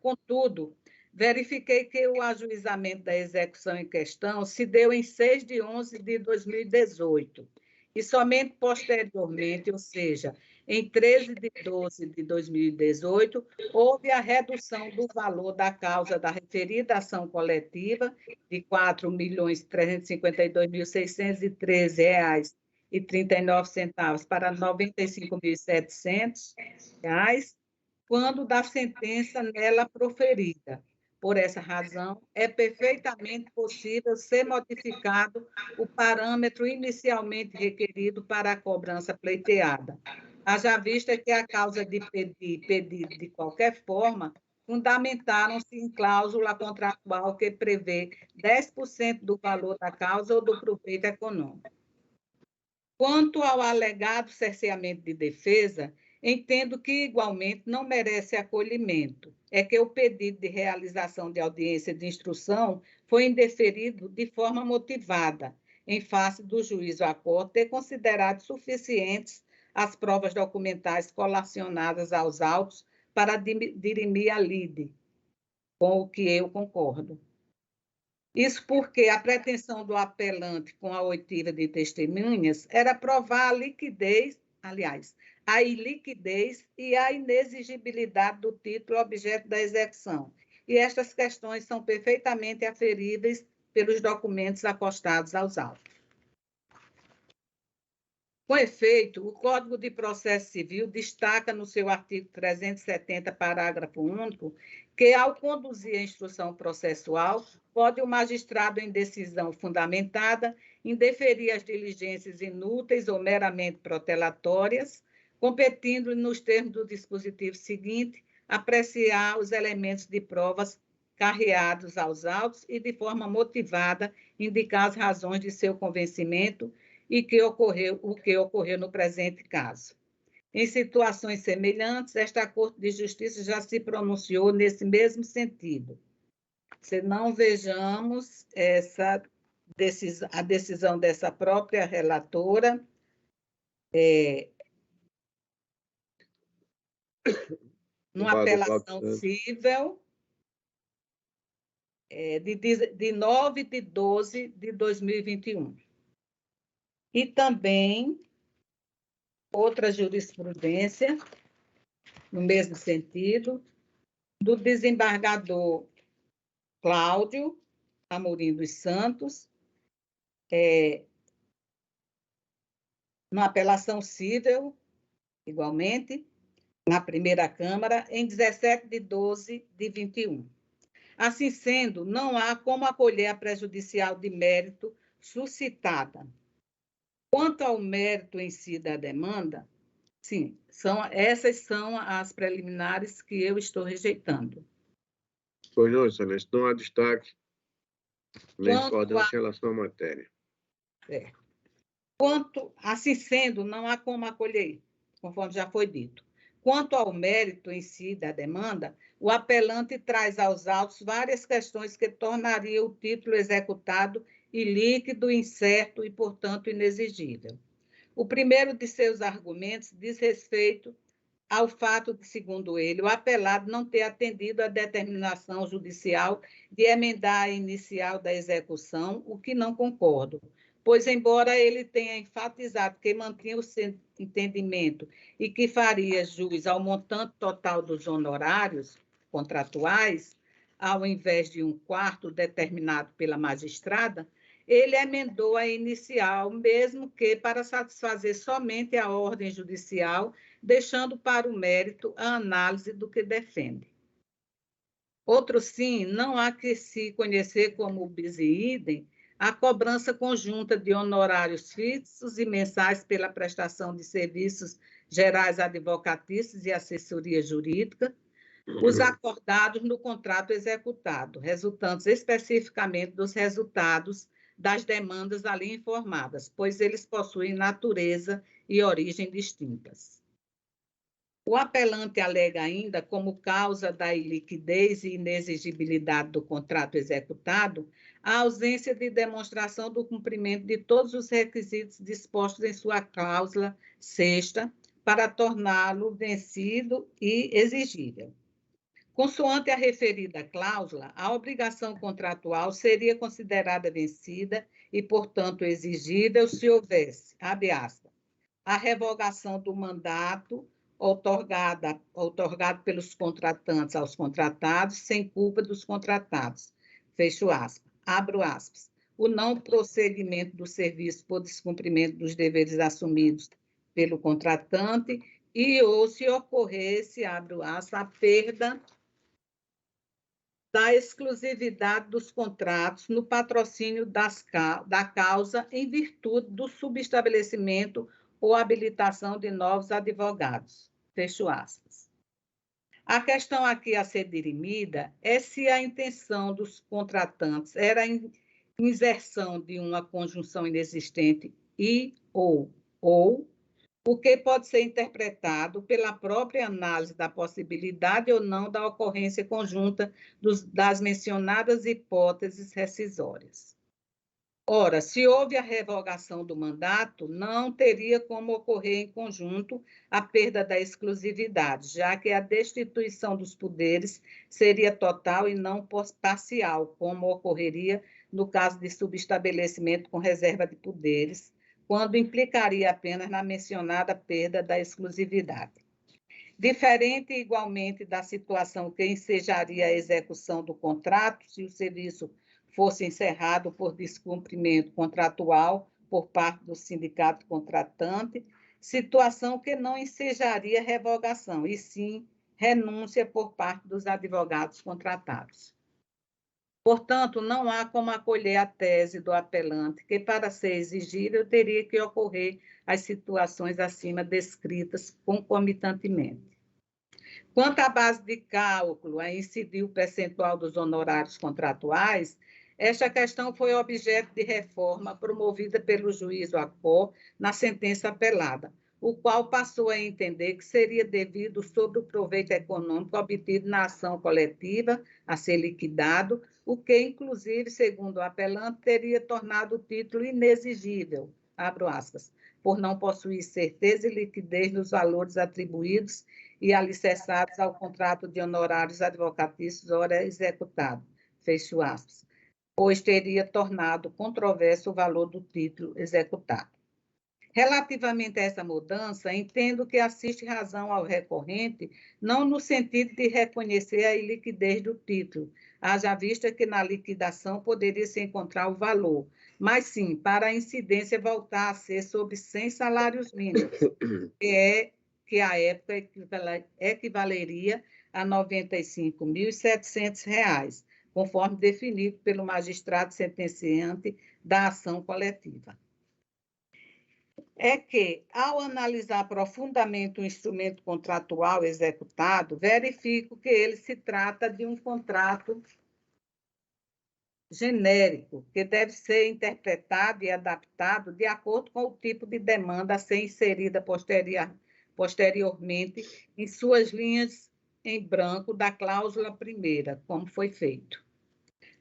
Contudo, verifiquei que o ajuizamento da execução em questão se deu em 6 de 11 de 2018 e somente posteriormente, ou seja, em 13 de 12 de 2018, houve a redução do valor da causa da referida ação coletiva de R$ 4.352.613,39 R$ 95.700 para R$ 95.700, quando da sentença nela proferida. Por essa razão, é perfeitamente possível ser modificado o parâmetro inicialmente requerido para a cobrança pleiteada, haja vista que a causa de pedido de qualquer forma fundamentaram-se em cláusula contratual que prevê 10% do valor da causa ou do proveito econômico. Quanto ao alegado cerceamento de defesa, entendo que, igualmente, não merece acolhimento. É que o pedido de realização de audiência de instrução foi indeferido de forma motivada, em face do juízo à corte ter considerado suficientes as provas documentais colacionadas aos autos para dirimir a lide, com o que eu concordo. Isso porque a pretensão do apelante com a oitiva de testemunhas era provar a liquidez, aliás, a iliquidez e a inexigibilidade do título objeto da execução. E estas questões são perfeitamente aferíveis pelos documentos acostados aos autos. Com efeito, o Código de Processo Civil destaca no seu artigo 370, parágrafo único, que, ao conduzir a instrução processual, pode o magistrado, em decisão fundamentada, indeferir as diligências inúteis ou meramente protelatórias, competindo nos termos do dispositivo seguinte, apreciar os elementos de provas carreados aos autos e, de forma motivada, indicar as razões de seu convencimento e o que ocorreu no presente caso. Em situações semelhantes, esta Corte de Justiça já se pronunciou nesse mesmo sentido. Se não vejamos a decisão dessa própria relatora, numa apelação cível de 9/12/2021. E também outra jurisprudência, no mesmo sentido, do desembargador Cláudio Amorim dos Santos, numa apelação cível, igualmente, na primeira Câmara, em 17/12/21. Assim sendo, não há como acolher a prejudicial de mérito suscitada. Quanto ao mérito em si da demanda, sim, essas são as preliminares que eu estou rejeitando. Pois não, excelência, não há destaque nem discordância em relação à matéria. Assim sendo, não há como acolher, conforme já foi dito. Quanto ao mérito em si da demanda, o apelante traz aos autos várias questões que tornariam o título executado ilíquido, incerto e, portanto, inexigível. O primeiro de seus argumentos diz respeito ao fato de, segundo ele, o apelado não ter atendido à determinação judicial de emendar a inicial da execução, o que não concordo, pois, embora ele tenha enfatizado que mantinha o seu entendimento e que faria jus ao montante total dos honorários contratuais, ao invés de 1/4 determinado pela magistrada, ele emendou a inicial, mesmo que para satisfazer somente a ordem judicial, deixando para o mérito a análise do que defende. Outro sim, não há que se conhecer como bis in idem a cobrança conjunta de honorários fixos e mensais pela prestação de serviços gerais advocatícios e assessoria jurídica, os acordados no contrato executado, resultantes especificamente dos resultados das demandas ali informadas, pois eles possuem natureza e origem distintas. O apelante alega ainda, como causa da iliquidez e inexigibilidade do contrato executado, a ausência de demonstração do cumprimento de todos os requisitos dispostos em sua cláusula 6ª para torná-lo vencido e exigível. Consoante a referida cláusula, a obrigação contratual seria considerada vencida e, portanto, exigível se houvesse, abre aspas, a revogação do mandato outorgado pelos contratantes aos contratados sem culpa dos contratados, fecho aspas, abro aspas, o não prosseguimento do serviço por descumprimento dos deveres assumidos pelo contratante e ou se ocorresse, abro aspas, a perda da exclusividade dos contratos no patrocínio da causa em virtude do subestabelecimento ou habilitação de novos advogados. Fecho aspas. A questão aqui a ser dirimida é se a intenção dos contratantes era a inserção de uma conjunção inexistente e ou, o que pode ser interpretado pela própria análise da possibilidade ou não da ocorrência conjunta das mencionadas hipóteses rescisórias. Ora, se houve a revogação do mandato, não teria como ocorrer em conjunto a perda da exclusividade, já que a destituição dos poderes seria total e não parcial, como ocorreria no caso de subestabelecimento com reserva de poderes, quando implicaria apenas na mencionada perda da exclusividade. Diferente igualmente da situação que ensejaria a execução do contrato, se o serviço fosse encerrado por descumprimento contratual por parte do sindicato contratante, situação que não ensejaria revogação, e sim renúncia por parte dos advogados contratados. Portanto, não há como acolher a tese do apelante que, para ser exigível, teria que ocorrer as situações acima descritas concomitantemente. Quanto à base de cálculo a incidir o percentual dos honorários contratuais, esta questão foi objeto de reforma promovida pelo juiz Acó na sentença apelada, o qual passou a entender que seria devido sobre o proveito econômico obtido na ação coletiva a ser liquidado, o que, inclusive, segundo o apelante, teria tornado o título inexigível, abro aspas, por não possuir certeza e liquidez nos valores atribuídos e alicerçados ao contrato de honorários advocatícios ora executado, fecho aspas, pois teria tornado controverso o valor do título executado. Relativamente a essa mudança, entendo que assiste razão ao recorrente, não no sentido de reconhecer a iliquidez do título, haja vista que na liquidação poderia se encontrar o valor, mas sim para a incidência voltar a ser sobre 100 salários mínimos, que à época equivaleria a R$ 95.700, conforme definido pelo magistrado sentenciante da ação coletiva. É que, ao analisar profundamente o instrumento contratual executado, verifico que ele se trata de um contrato genérico, que deve ser interpretado e adaptado de acordo com o tipo de demanda a ser inserida posteriormente em suas linhas em branco da cláusula primeira, como foi feito.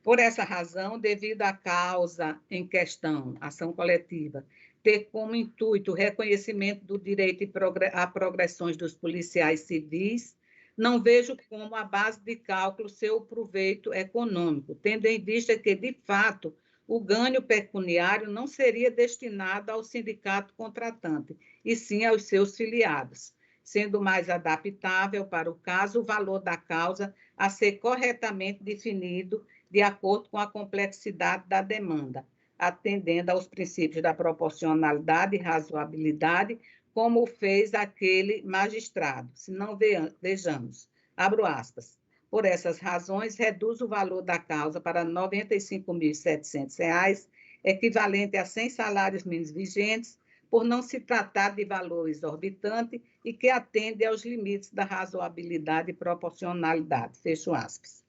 Por essa razão, devido à causa em questão, ação coletiva, ter como intuito o reconhecimento do direito a progressões dos policiais civis, não vejo como a base de cálculo seu proveito econômico, tendo em vista que, de fato, o ganho pecuniário não seria destinado ao sindicato contratante, e sim aos seus filiados, sendo mais adaptável para o caso o valor da causa a ser corretamente definido de acordo com a complexidade da demanda, atendendo aos princípios da proporcionalidade e razoabilidade, como fez aquele magistrado. Se não vejamos, abro aspas, por essas razões, reduz o valor da causa para R$ 95.700, equivalente a 100 salários mínimos vigentes, por não se tratar de valor exorbitante e que atende aos limites da razoabilidade e proporcionalidade. Fecho aspas.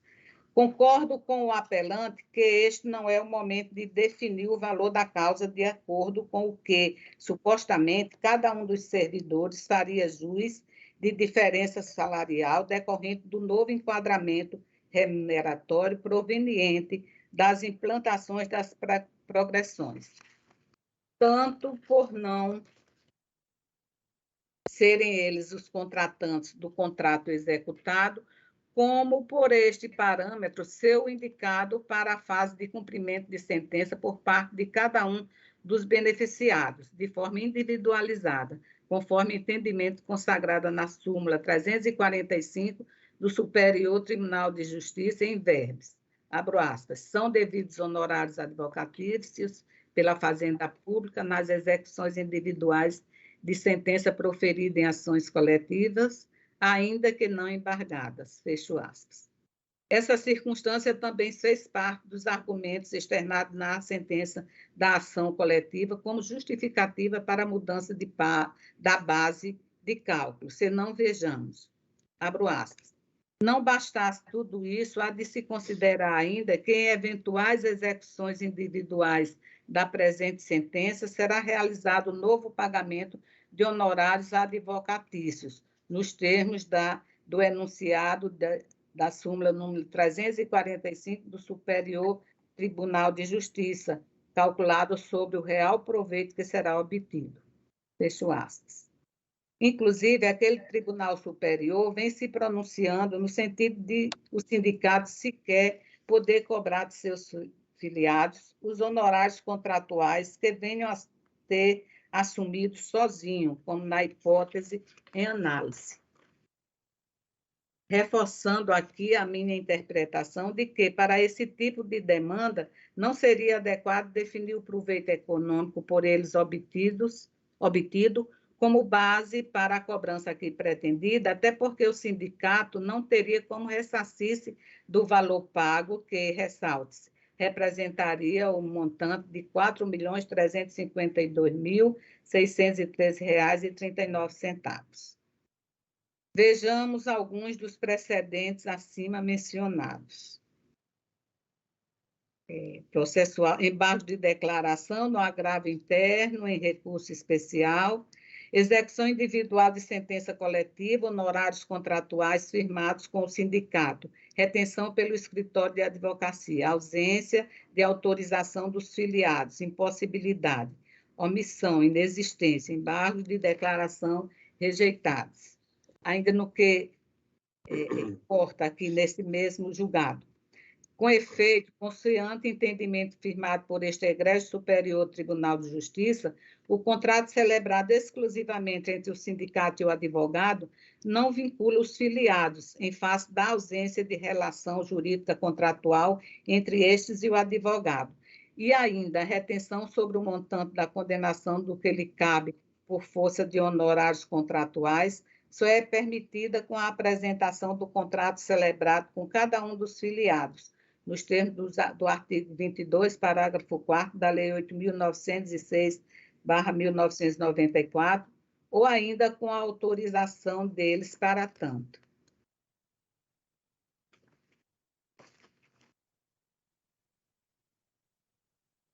Concordo com o apelante que este não é o momento de definir o valor da causa de acordo com o que, supostamente, cada um dos servidores faria jus de diferença salarial decorrente do novo enquadramento remuneratório proveniente das implantações das progressões, tanto por não serem eles os contratantes do contrato executado, como por este parâmetro ser o indicado para a fase de cumprimento de sentença por parte de cada um dos beneficiados, de forma individualizada, conforme entendimento consagrado na súmula 345 do Superior Tribunal de Justiça em verbis. abro aspas, são devidos honorários advocatícios pela Fazenda Pública nas execuções individuais de sentença proferida em ações coletivas, ainda que não embargadas, fecho aspas. Essa circunstância também fez parte dos argumentos externados na sentença da ação coletiva como justificativa para a mudança da base de cálculo, se não vejamos, abro aspas, não bastasse tudo isso, há de se considerar ainda que em eventuais execuções individuais da presente sentença será realizado novo pagamento de honorários advocatícios, nos termos do enunciado da súmula número 345 do Superior Tribunal de Justiça, calculado sobre o real proveito que será obtido. Fecho aspas. Inclusive, aquele Tribunal Superior vem se pronunciando no sentido de o sindicato sequer poder cobrar de seus filiados os honorários contratuais que venham a ter assumido sozinho, como na hipótese em análise. Reforçando aqui a minha interpretação de que, para esse tipo de demanda, não seria adequado definir o proveito econômico por eles obtido como base para a cobrança aqui pretendida, até porque o sindicato não teria como ressarcir-se do valor pago, que, ressalte-se, representaria o montante de R$ 4.352.613,39. Vejamos alguns dos precedentes acima mencionados. Processual, embargo de declaração no agravo interno, em recurso especial, execução individual de sentença coletiva, honorários contratuais firmados com o sindicato, retenção pelo escritório de advocacia, ausência de autorização dos filiados, impossibilidade, omissão, inexistência, embargo de declaração rejeitados. Ainda no que importa aqui nesse mesmo julgado. Com efeito, consoante entendimento firmado por este egrégio superior Tribunal de Justiça, o contrato celebrado exclusivamente entre o sindicato e o advogado não vincula os filiados, em face da ausência de relação jurídica contratual entre estes e o advogado. E ainda, a retenção sobre o montante da condenação do que lhe cabe por força de honorários contratuais só é permitida com a apresentação do contrato celebrado com cada um dos filiados, nos termos do artigo 22, parágrafo 4º da Lei 8.906/1994, ou ainda com a autorização deles para tanto.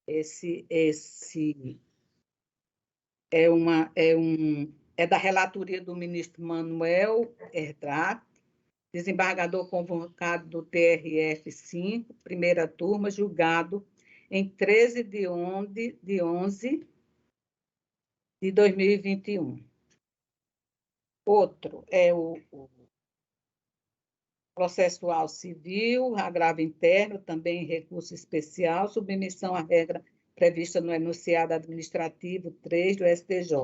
Esse é da relatoria do ministro Manuel Herdraque, desembargador convocado do TRF-5, primeira turma, julgado em 13 de 11 de 2021. Outro é o processual civil, agravo interno, também recurso especial, submissão à regra prevista no enunciado administrativo 3 do STJ.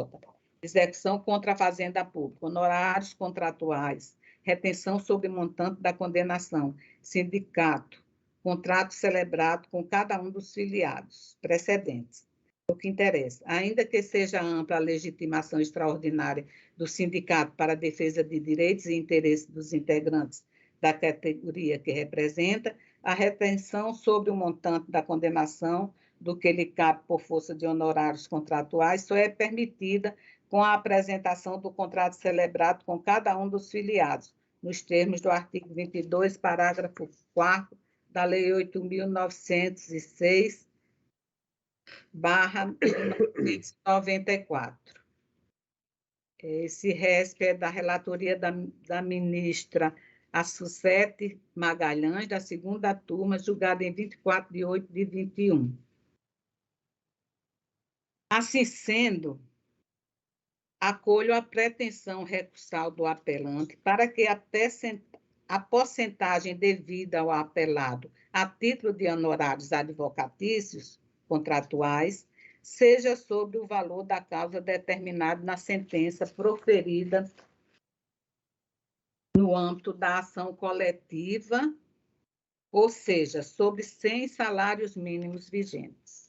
Execução contra a Fazenda Pública, honorários contratuais, retenção sobre montante da condenação, sindicato, contrato celebrado com cada um dos filiados, precedentes. O que interessa, ainda que seja ampla a legitimação extraordinária do sindicato para a defesa de direitos e interesses dos integrantes da categoria que representa, a retenção sobre o montante da condenação do que lhe cabe por força de honorários contratuais só é permitida com a apresentação do contrato celebrado com cada um dos filiados, nos termos do artigo 22, parágrafo 4º da Lei 8.906/1994. Esse RESP é da relatoria da ministra Assucete Magalhães, da segunda turma, julgada em 24 de 8 de 21. Assim sendo, acolho a pretensão recursal do apelante para que a porcentagem devida ao apelado a título de honorários advocatícios contratuais seja sobre o valor da causa determinado na sentença proferida no âmbito da ação coletiva ou seja, sobre 100 salários mínimos vigentes.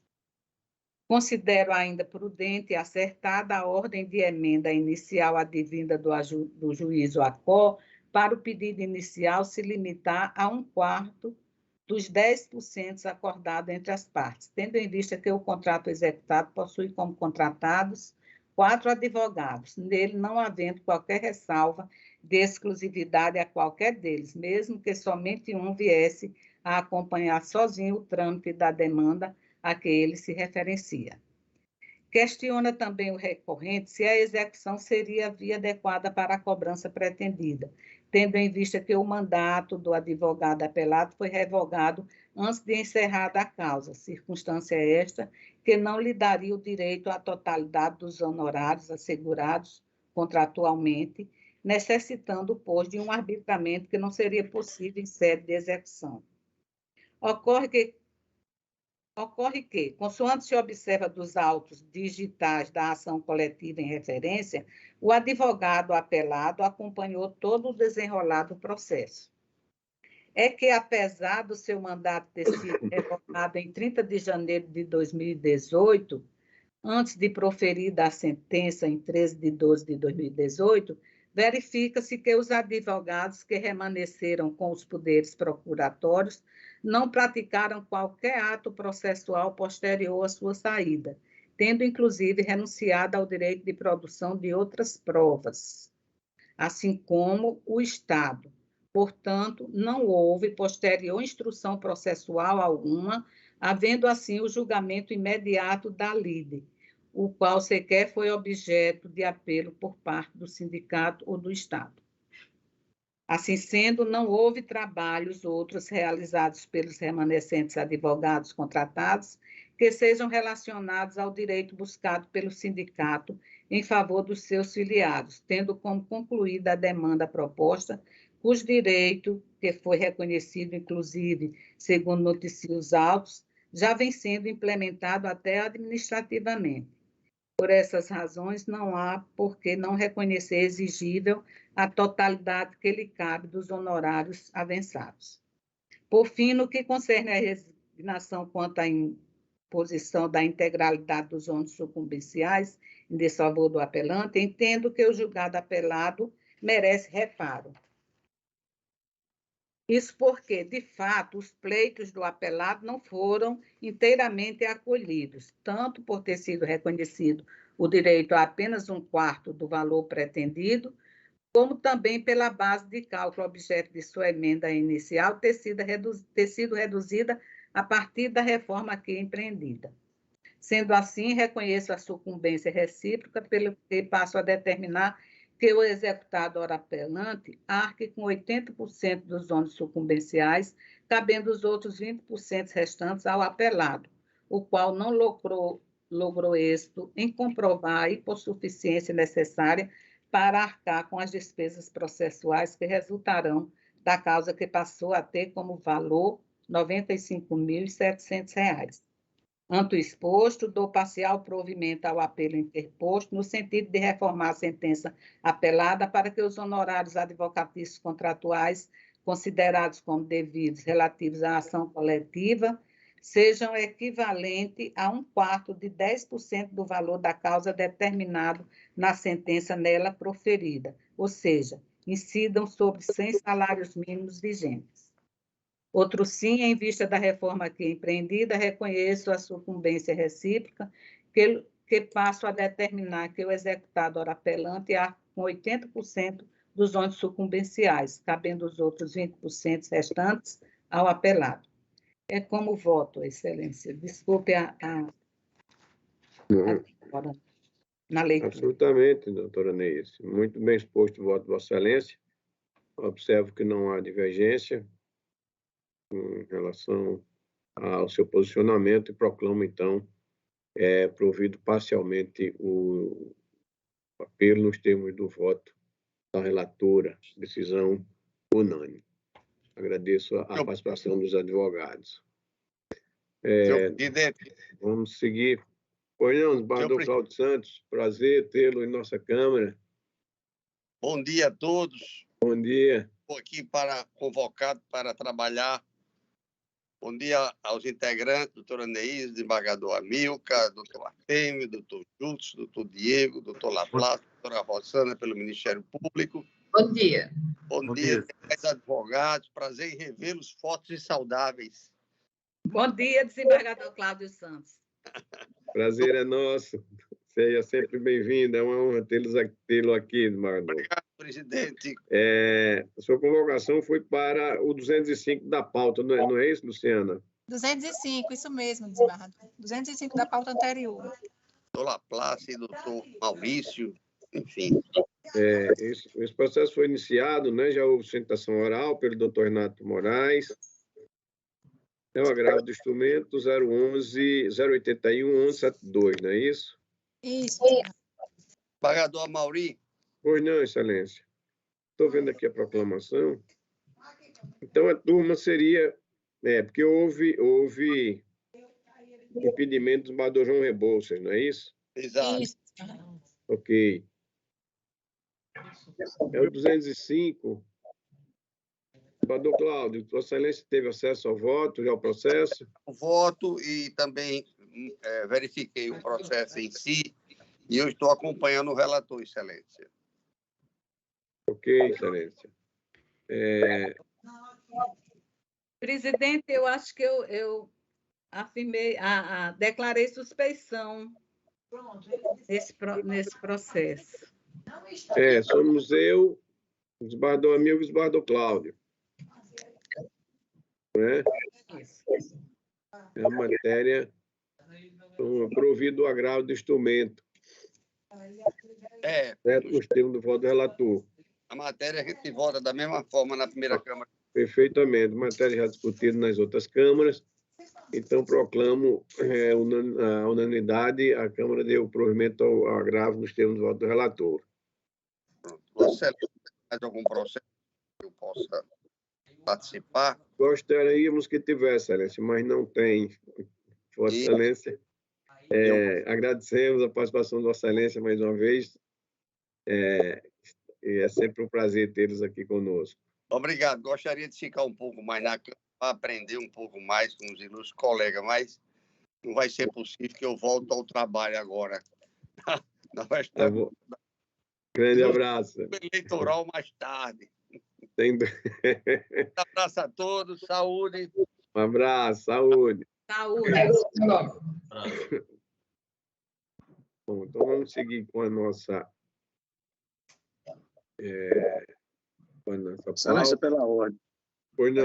Considero ainda prudente e acertada a ordem de emenda inicial advinda do juízo ACO para o pedido inicial se limitar a 1/4 dos 10% acordado entre as partes, tendo em vista que o contrato executado possui como contratados 4 advogados, nele não havendo qualquer ressalva de exclusividade a qualquer deles, mesmo que somente um viesse a acompanhar sozinho o trâmite da demanda a que ele se referencia. Questiona também o recorrente se a execução seria a via adequada para a cobrança pretendida, tendo em vista que o mandato do advogado apelado foi revogado antes de encerrada a causa, circunstância esta que não lhe daria o direito à totalidade dos honorários assegurados contratualmente, necessitando, pois, de um arbitramento que não seria possível em sede de execução. Ocorre que, consoante se observa dos autos digitais da ação coletiva em referência, o advogado apelado acompanhou todo o desenrolar do processo. É que, apesar do seu mandato ter sido revogado em 30 de janeiro de 2018, antes de proferida a sentença em 13 de 12 de 2018, verifica-se que os advogados que permaneceram com os poderes procuratórios não praticaram qualquer ato processual posterior à sua saída, tendo inclusive renunciado ao direito de produção de outras provas, assim como o Estado. Portanto, não houve posterior instrução processual alguma, havendo assim o julgamento imediato da lide, o qual sequer foi objeto de apelo por parte do sindicato ou do Estado. Assim sendo, não houve trabalhos outros realizados pelos remanescentes advogados contratados que sejam relacionados ao direito buscado pelo sindicato em favor dos seus filiados, tendo como concluída a demanda proposta, cujo direito, que foi reconhecido, inclusive, segundo noticiam os autos, já vem sendo implementado até administrativamente. Por essas razões, não há por que não reconhecer exigível a totalidade que lhe cabe dos honorários avançados. Por fim, no que concerne à resignação quanto à imposição da integralidade dos ônus sucumbenciais em desfavor do apelante, entendo que o julgado apelado merece reparo. Isso porque, de fato, os pleitos do apelado não foram inteiramente acolhidos, tanto por ter sido reconhecido o direito a apenas 1/4 do valor pretendido, como também pela base de cálculo objeto de sua emenda inicial ter sido reduzida a partir da reforma aqui empreendida. Sendo assim, reconheço a sucumbência recíproca, pelo que passo a determinar que o executado ora apelante arque com 80% dos ônus sucumbenciais, cabendo os outros 20% restantes ao apelado, o qual não logrou êxito em comprovar a hipossuficiência necessária para arcar com as despesas processuais que resultarão da causa que passou a ter como valor R$ 95.700. Ante o exposto, dou parcial provimento ao apelo interposto, no sentido de reformar a sentença apelada para que os honorários advocatícios contratuais, considerados como devidos relativos à ação coletiva, sejam equivalentes a 1/4 de 10% do valor da causa determinado na sentença nela proferida, ou seja, incidam sobre 100 salários mínimos vigentes. Outro sim, em vista da reforma aqui empreendida, reconheço a sucumbência recíproca, que passo a determinar que o executado ora apelante arque com 80% dos ônus sucumbenciais, cabendo os outros 20% restantes ao apelado. É como voto, Excelência. Desculpe na leitura. Absolutamente, doutora Neise. Muito bem exposto o voto de Vossa Excelência. Observo que não há divergência em relação ao seu posicionamento e proclamo, então, provido parcialmente o apelo nos termos do voto da relatora, decisão unânime. Agradeço a participação dos advogados. Vamos seguir. Pois não, Embaixador Cláudio Santos, prazer tê-lo em nossa Câmara. Bom dia a todos. Bom dia. Estou aqui convocado para trabalhar Bom dia aos integrantes, doutora Neís, desembargador Amilcar, doutor Artemio, doutor Jutsu, doutor Diego, doutor Laplace, doutora Rossana, pelo Ministério Público. Bom dia. Bom dia, advogados. Prazer em revê-los fortes e saudáveis. Bom dia, desembargador Cláudio Santos. Prazer é nosso. Seja sempre bem-vindo. É uma honra tê-lo aqui, desembargador. Obrigado, presidente. A sua convocação foi para o 205 da pauta, não é isso, Luciana? 205, isso mesmo, desembargador. 205 da pauta anterior. Doutor Laplace, doutor Maurício, enfim. Esse processo foi iniciado, né? Já houve sustentação oral pelo doutor Renato Moraes. É o agravo do instrumento 081-172, não é isso? Isso. Desembargador Mauri. Pois não, excelência. Estou vendo aqui a proclamação. Então, a turma seria... porque houve impedimento do desembargador João Rebouças, não é isso? Exato. Isso. Ok. É o 205. Desembargador Cláudio, Vossa Excelência teve acesso ao voto e ao processo? O voto e também verifiquei o processo em si e eu estou acompanhando o relator, excelência. Ok, excelência. Presidente, eu acho que eu afirmei, declarei suspeição nesse processo. Somos eu, o desembargador Amilcar e o desembargador Cláudio. Não é? Isso. É a matéria provido o agravo do instrumento. Certo? Nos termos do voto do relator. A matéria a gente vota da mesma forma na primeira Câmara. Perfeitamente. Matéria já discutida nas outras câmaras. Então, proclamo a unanimidade. A Câmara deu provimento ao agravo nos termos do voto do relator. Você tem mais algum processo que eu possa participar? Gostaríamos que tivesse, Excelência, mas não tem. Vossa Excelência, agradecemos a participação de Vossa Excelência mais uma vez. E é sempre um prazer tê-los aqui conosco. Obrigado. Gostaria de ficar um pouco mais na Câmara para aprender um pouco mais com os ilustres colegas, mas não vai ser possível que eu volte ao trabalho agora. Grande abraço. Eleitoral mais tarde. Um abraço a todos, saúde. Um abraço, saúde. Saúde. Bom, então vamos seguir com a nossa... Excelência, pela ordem. Pois não.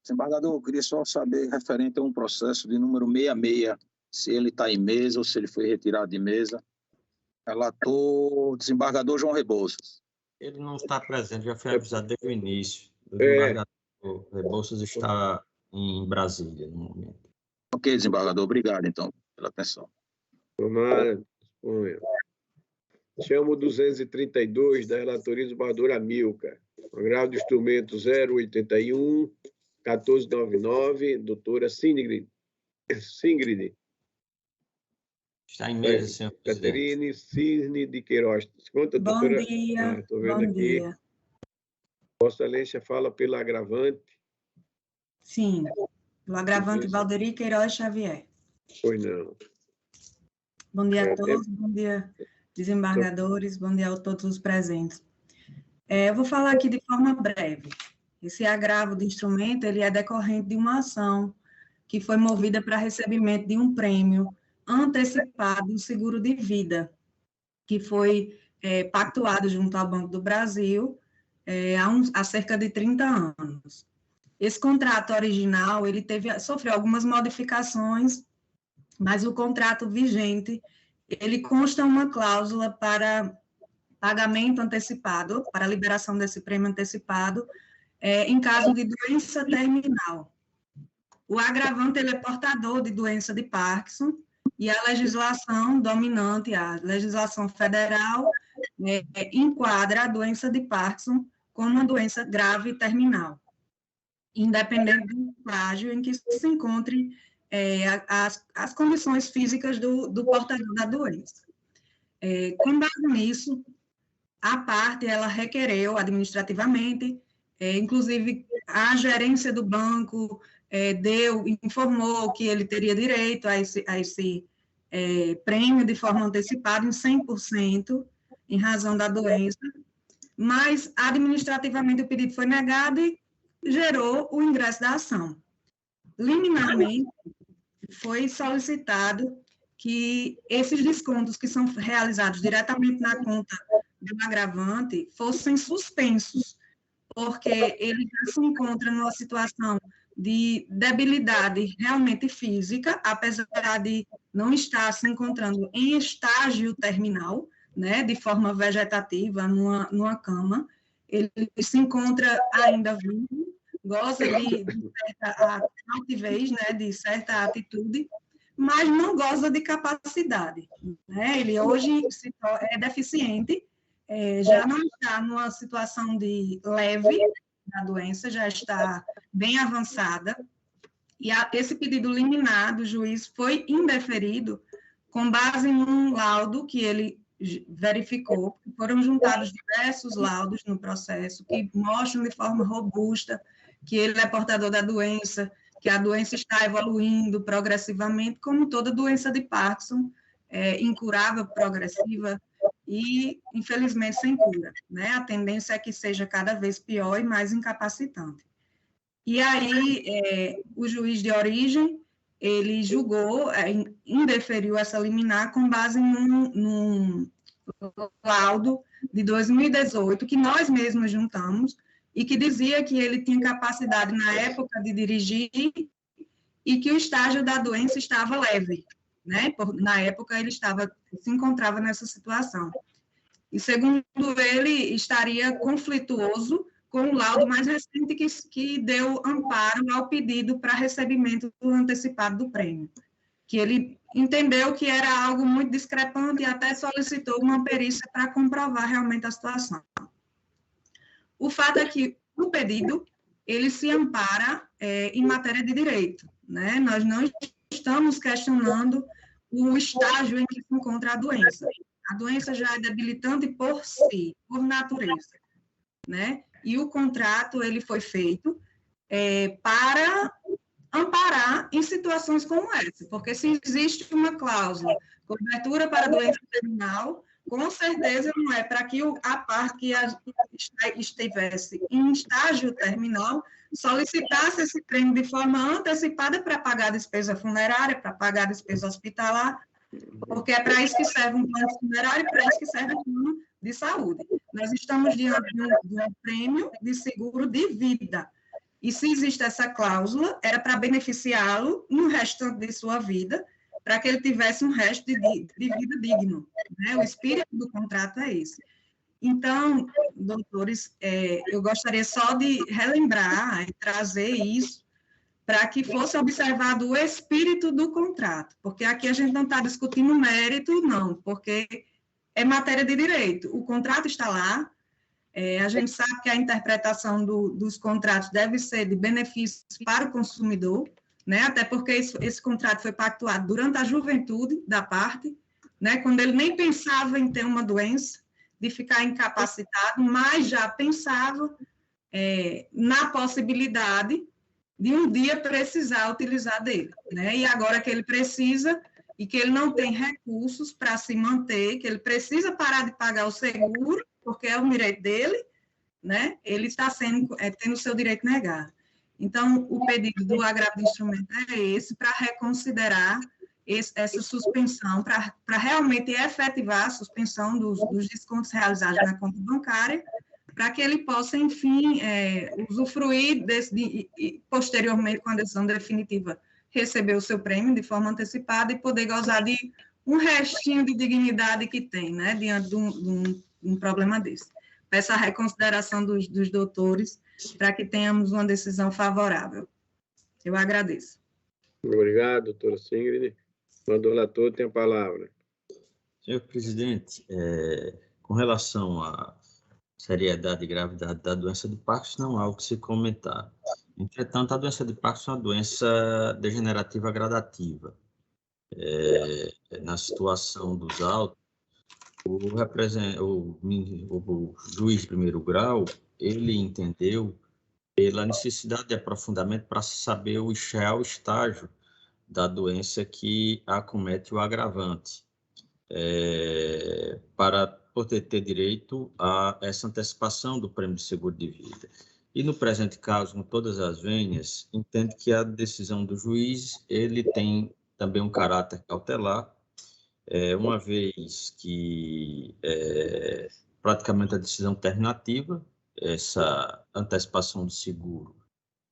Desembargador, eu queria só saber, referente a um processo de número 66, se ele está em mesa ou se ele foi retirado de mesa. Relator, desembargador João Rebouças. Ele não está presente, já foi avisado desde o início. O desembargador Rebouças está em Brasília, no momento. Ok, desembargador, obrigado, então, pela atenção. Tomara. Chamo 232 da relatoria do desembargador Amilcar. Agravo do instrumento 081-1499, doutora Singrid. Está em mesa, senhor presidente. Caterine Cisne de Queiroz. Conta, doutora. Bom dia. Estou vendo aqui. Dia. Vossa Excelência fala pelo agravante. Sim, pelo agravante Valderi Queiroz Xavier. Pois não. Bom dia a todos, bom dia, desembargadores, bom dia a todos os presentes. Eu vou falar aqui de forma breve. Esse agravo do instrumento, ele é decorrente de uma ação que foi movida para recebimento de um prêmio antecipado do seguro de vida, que foi pactuado junto ao Banco do Brasil há cerca de 30 anos. Esse contrato original, ele sofreu algumas modificações, mas o contrato vigente, ele consta uma cláusula para pagamento antecipado, para liberação desse prêmio antecipado, em caso de doença terminal. O agravante, ele é portador de doença de Parkinson, e a legislação dominante, a legislação federal, enquadra a doença de Parkinson como uma doença grave e terminal, independente do estágio em que se encontre as condições físicas do portador da doença. Com base nisso, a parte, ela requereu administrativamente Inclusive, a gerência do banco informou que ele teria direito a esse prêmio de forma antecipada em 100%, em razão da doença, mas administrativamente o pedido foi negado e gerou o ingresso da ação. Liminarmente, foi solicitado que esses descontos que são realizados diretamente na conta do agravante fossem suspensos, porque ele já se encontra numa situação de debilidade realmente física, apesar de não estar se encontrando em estágio terminal, né, de forma vegetativa, numa cama, ele se encontra ainda vivo, goza de certa altivez, né, de certa atitude, mas não goza de capacidade, né? Ele hoje é deficiente, já não está numa situação de leve da doença, já está bem avançada, e esse pedido liminar do juiz foi indeferido com base em um laudo que ele verificou, foram juntados diversos laudos no processo que mostram de forma robusta que ele é portador da doença, que a doença está evoluindo progressivamente, como toda doença de Parkinson, incurável, progressiva e, infelizmente, sem cura, né? A tendência é que seja cada vez pior e mais incapacitante. E aí, o juiz de origem, ele julgou, indeferiu essa liminar com base num laudo de 2018, que nós mesmos juntamos, e que dizia que ele tinha capacidade na época de dirigir e que o estágio da doença estava leve, né? Na época ele se encontrava nessa situação. E segundo ele, estaria conflituoso com o laudo mais recente que deu amparo ao pedido para recebimento antecipado do prêmio, que ele entendeu que era algo muito discrepante e até solicitou uma perícia para comprovar realmente a situação. O fato é que o pedido, ele se ampara em matéria de direito, né? Nós não estamos questionando o estágio em que se encontra a doença. A doença já é debilitante por si, por natureza, né? E o contrato, ele foi feito para amparar em situações como essa, porque se existe uma cláusula, cobertura para doença terminal, com certeza não é para que a parte que estivesse em estágio terminal solicitasse esse prêmio de forma antecipada para pagar a despesa funerária, para pagar a despesa hospitalar, porque é para isso que serve um plano funerário e para isso que serve um plano de saúde. Nós estamos diante de um prêmio de seguro de vida. E se existe essa cláusula, era para beneficiá-lo no restante de sua vida, para que ele tivesse um resto de vida digno, né? O espírito do contrato é esse. Então, doutores, eu gostaria só de relembrar e trazer isso para que fosse observado o espírito do contrato, porque aqui a gente não está discutindo mérito, não, porque é matéria de direito. O contrato está lá, a gente sabe que a interpretação dos contratos deve ser de benefício para o consumidor, né? Até porque esse contrato foi pactuado durante a juventude da parte, né? Quando ele nem pensava em ter uma doença, de ficar incapacitado, mas já pensava na possibilidade de um dia precisar utilizar dele, né? E agora que ele precisa e que ele não tem recursos para se manter, que ele precisa parar de pagar o seguro, porque é o direito dele, né? Ele está tendo o seu direito negado. Então, o pedido do agravo de instrumento é esse, para reconsiderar essa suspensão, para realmente efetivar a suspensão dos descontos realizados na conta bancária, para que ele possa, enfim, usufruir posteriormente, com a decisão definitiva, receber o seu prêmio de forma antecipada e poder gozar de um restinho de dignidade que tem, né, diante de um problema desse. Peço a reconsideração dos doutores para que tenhamos uma decisão favorável. Eu agradeço. Obrigado, doutora Singrid. O relator tem a palavra. Senhor presidente, com relação à seriedade e gravidade da doença de Parkinson, não há o que se comentar. Entretanto, a doença de Parkinson é uma doença degenerativa gradativa. Na situação dos autos, o juiz de primeiro grau, ele entendeu pela necessidade de aprofundamento para saber o real estágio da doença que acomete o agravante, para poder ter direito a essa antecipação do prêmio de seguro de vida. E no presente caso, com todas as vênias, entende que a decisão do juiz ele tem também um caráter cautelar, uma vez que praticamente a decisão terminativa, essa antecipação do seguro,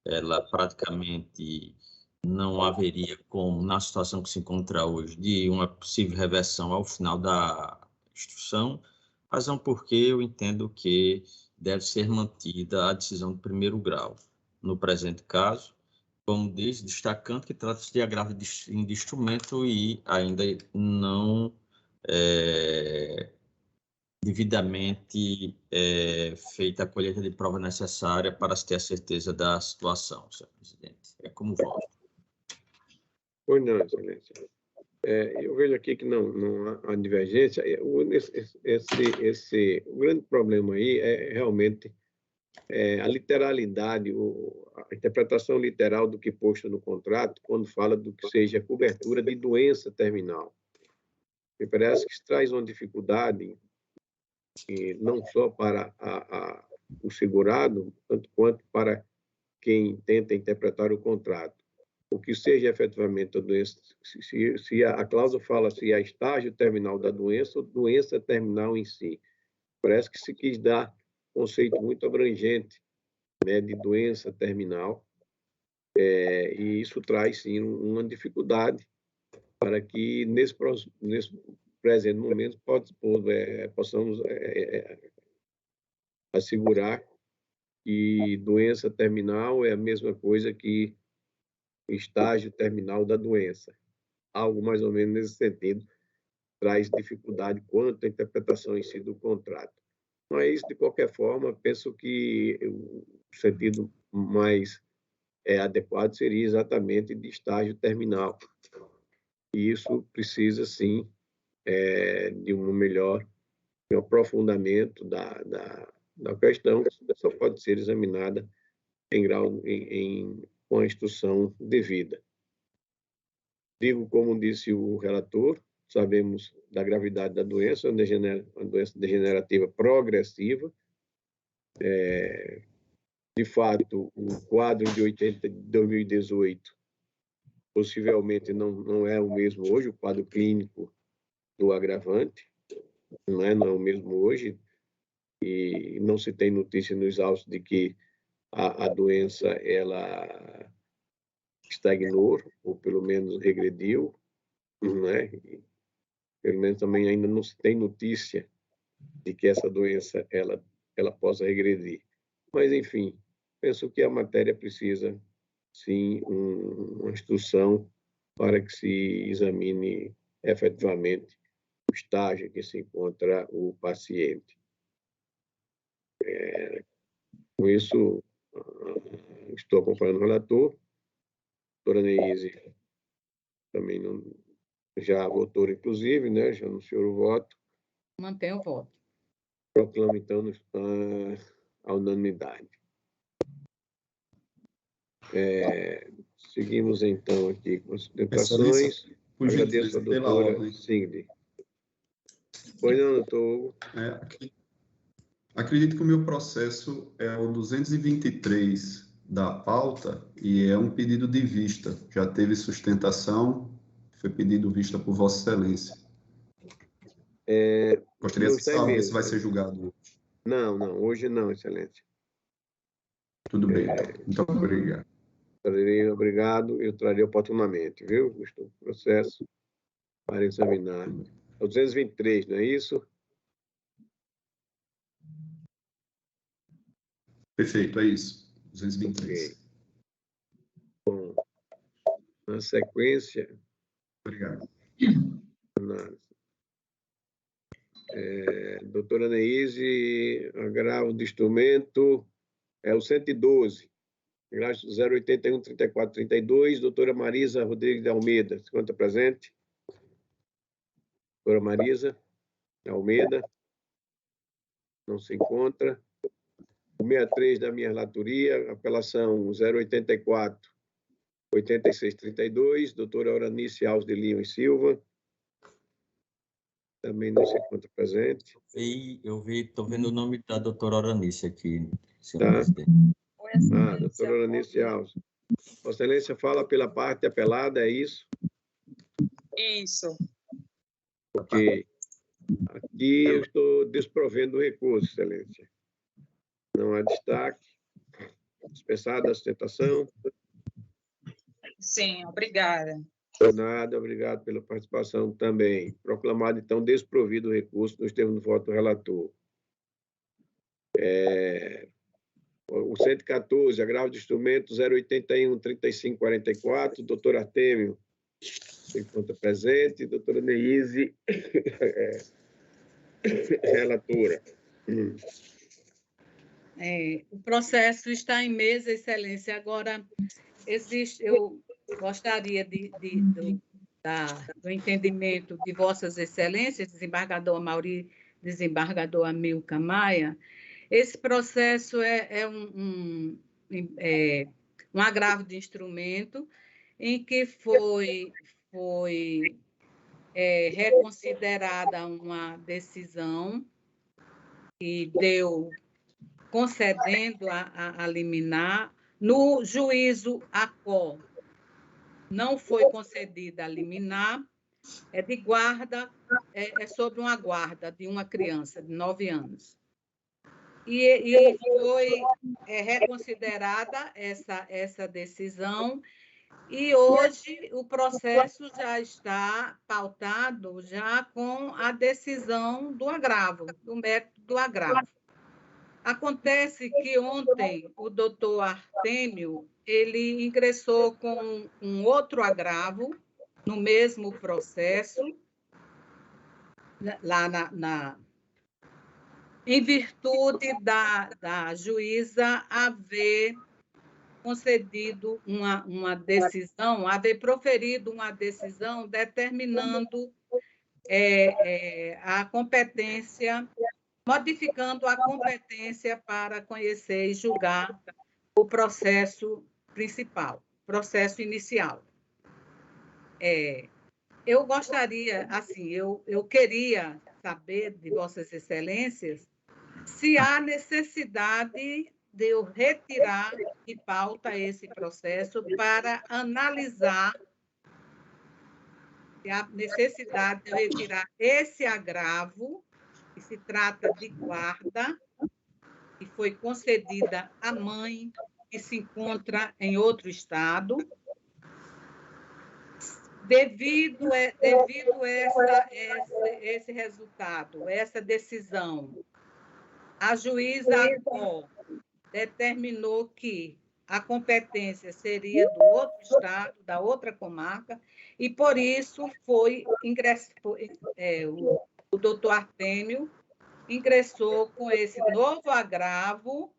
ela praticamente não haveria como, na situação que se encontra hoje, de uma possível reversão ao final da instrução, razão porque eu entendo que deve ser mantida a decisão de primeiro grau. No presente caso, como diz, destacando que trata-se de agravo de instrumento e ainda não devidamente feita a colheita de prova necessária para se ter a certeza da situação, senhor presidente. É como voto. Pois não, excelência. Eu vejo aqui que não há divergência. O grande problema aí é realmente a literalidade, a interpretação literal do que posto no contrato, quando fala do que seja cobertura de doença terminal. Me parece que isso traz uma dificuldade, não só para o segurado, tanto quanto para quem tenta interpretar o contrato. O que seja efetivamente a doença, se a cláusula fala se há estágio terminal da doença ou doença terminal em si. Parece que se quis dar um conceito muito abrangente, né, de doença terminal, e isso traz, sim, uma dificuldade para que, nesse presente momento, possamos assegurar que doença terminal é a mesma coisa que estágio terminal da doença. Algo mais ou menos nesse sentido traz dificuldade quanto à interpretação em si do contrato. Mas, de qualquer forma, penso que o sentido mais adequado seria exatamente de estágio terminal. E isso precisa, sim, de um aprofundamento da questão, que só pode ser examinada com a instrução devida. Digo, como disse o relator, sabemos da gravidade da doença, uma doença degenerativa progressiva. De fato, o quadro de 2018 possivelmente não é o mesmo hoje, o quadro clínico do agravante, não é o mesmo hoje, e não se tem notícia nos autos de que a doença ela estagnou, ou pelo menos regrediu, né? E, pelo menos também ainda não se tem notícia de que essa doença ela possa regredir. Mas, enfim, penso que a matéria precisa, sim, uma instrução para que se examine efetivamente o estágio em que se encontra o paciente. Com isso, estou acompanhando o relator. A doutora Neise também já votou, inclusive, né? Já anunciou o voto. Mantém o voto. Proclamo, então, a unanimidade. Seguimos, então, aqui com as sustentações. Agradeço a doutora Sigrid. Pois não, doutor Hugo? Acredito que o meu processo é o 223 da pauta e é um pedido de vista. Já teve sustentação, foi pedido vista por Vossa Excelência. Gostaria de saber se vai ser julgado hoje. Não, hoje não, Excelência. Tudo bem, muito obrigado. Obrigado, eu trarei oportunamente, viu? Estou no processo para examinar. É o 223, não é isso? Perfeito, é isso. 223. Okay. Bom, na sequência... Obrigado. Doutora Neise, agravo de instrumento, é o 112. 081 34 32, doutora Marisa Rodrigues de Almeida, se encontra presente? Doutora Marisa Almeida, não se encontra. o 63 da minha relatoria, apelação 084-8632, doutora Auranice Alves de Lima e Silva. Também não se encontra presente. Estou vendo o nome da doutora Auranice aqui, senhor Tá. presidente. Doutora Auranice Alves. Vossa Excelência fala pela parte apelada, é isso? Isso. Porque aqui eu estou desprovendo o recurso, Excelência. Não há destaque. Dispensada a sustentação. Sim, obrigada. Nada, obrigado pela participação também. Proclamado, então, desprovido o recurso nos termos do voto do relator. O 114, agravo de instrumento 081-3544, doutor Artêmio, se encontra presente, doutora Neise, relatora. O processo está em mesa, Excelência. Agora, eu gostaria do entendimento de Vossas Excelências, desembargador Amauri, desembargador Amilcar Maia. Esse processo é um agravo de instrumento em que foi reconsiderada uma decisão que deu concedendo a liminar. No juízo ACO, não foi concedida a liminar, é de guarda, é sobre uma guarda de uma criança de 9 anos. E foi reconsiderada essa decisão, e hoje o processo já está pautado já com a decisão do agravo, do método do agravo. Acontece que ontem o doutor Artêmio ele ingressou com um outro agravo no mesmo processo, lá em virtude da juíza haver concedido uma decisão, haver proferido uma decisão determinando a competência, modificando a competência para conhecer e julgar o processo principal, processo inicial. Eu gostaria, assim, eu queria saber de Vossas Excelências se há necessidade de eu retirar de pauta esse processo para analisar se há necessidade de eu retirar esse agravo, que se trata de guarda, que foi concedida à mãe que se encontra em outro estado. Devido a esse resultado, essa decisão, a juíza ACO determinou que a competência seria do outro estado, da outra comarca, e por isso o doutor Artêmio ingressou com esse novo agravo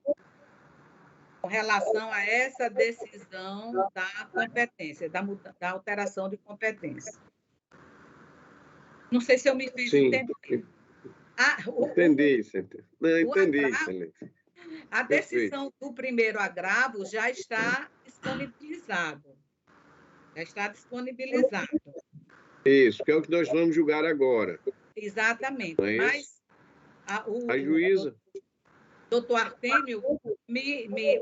com relação a essa decisão da competência, da alteração de competência. Não sei se eu me fiz entender. Entendi, excelente. A decisão do primeiro agravo já está disponibilizado. Isso, que é o que nós vamos julgar agora. Exatamente. É mas a juíza... O doutor Artêmio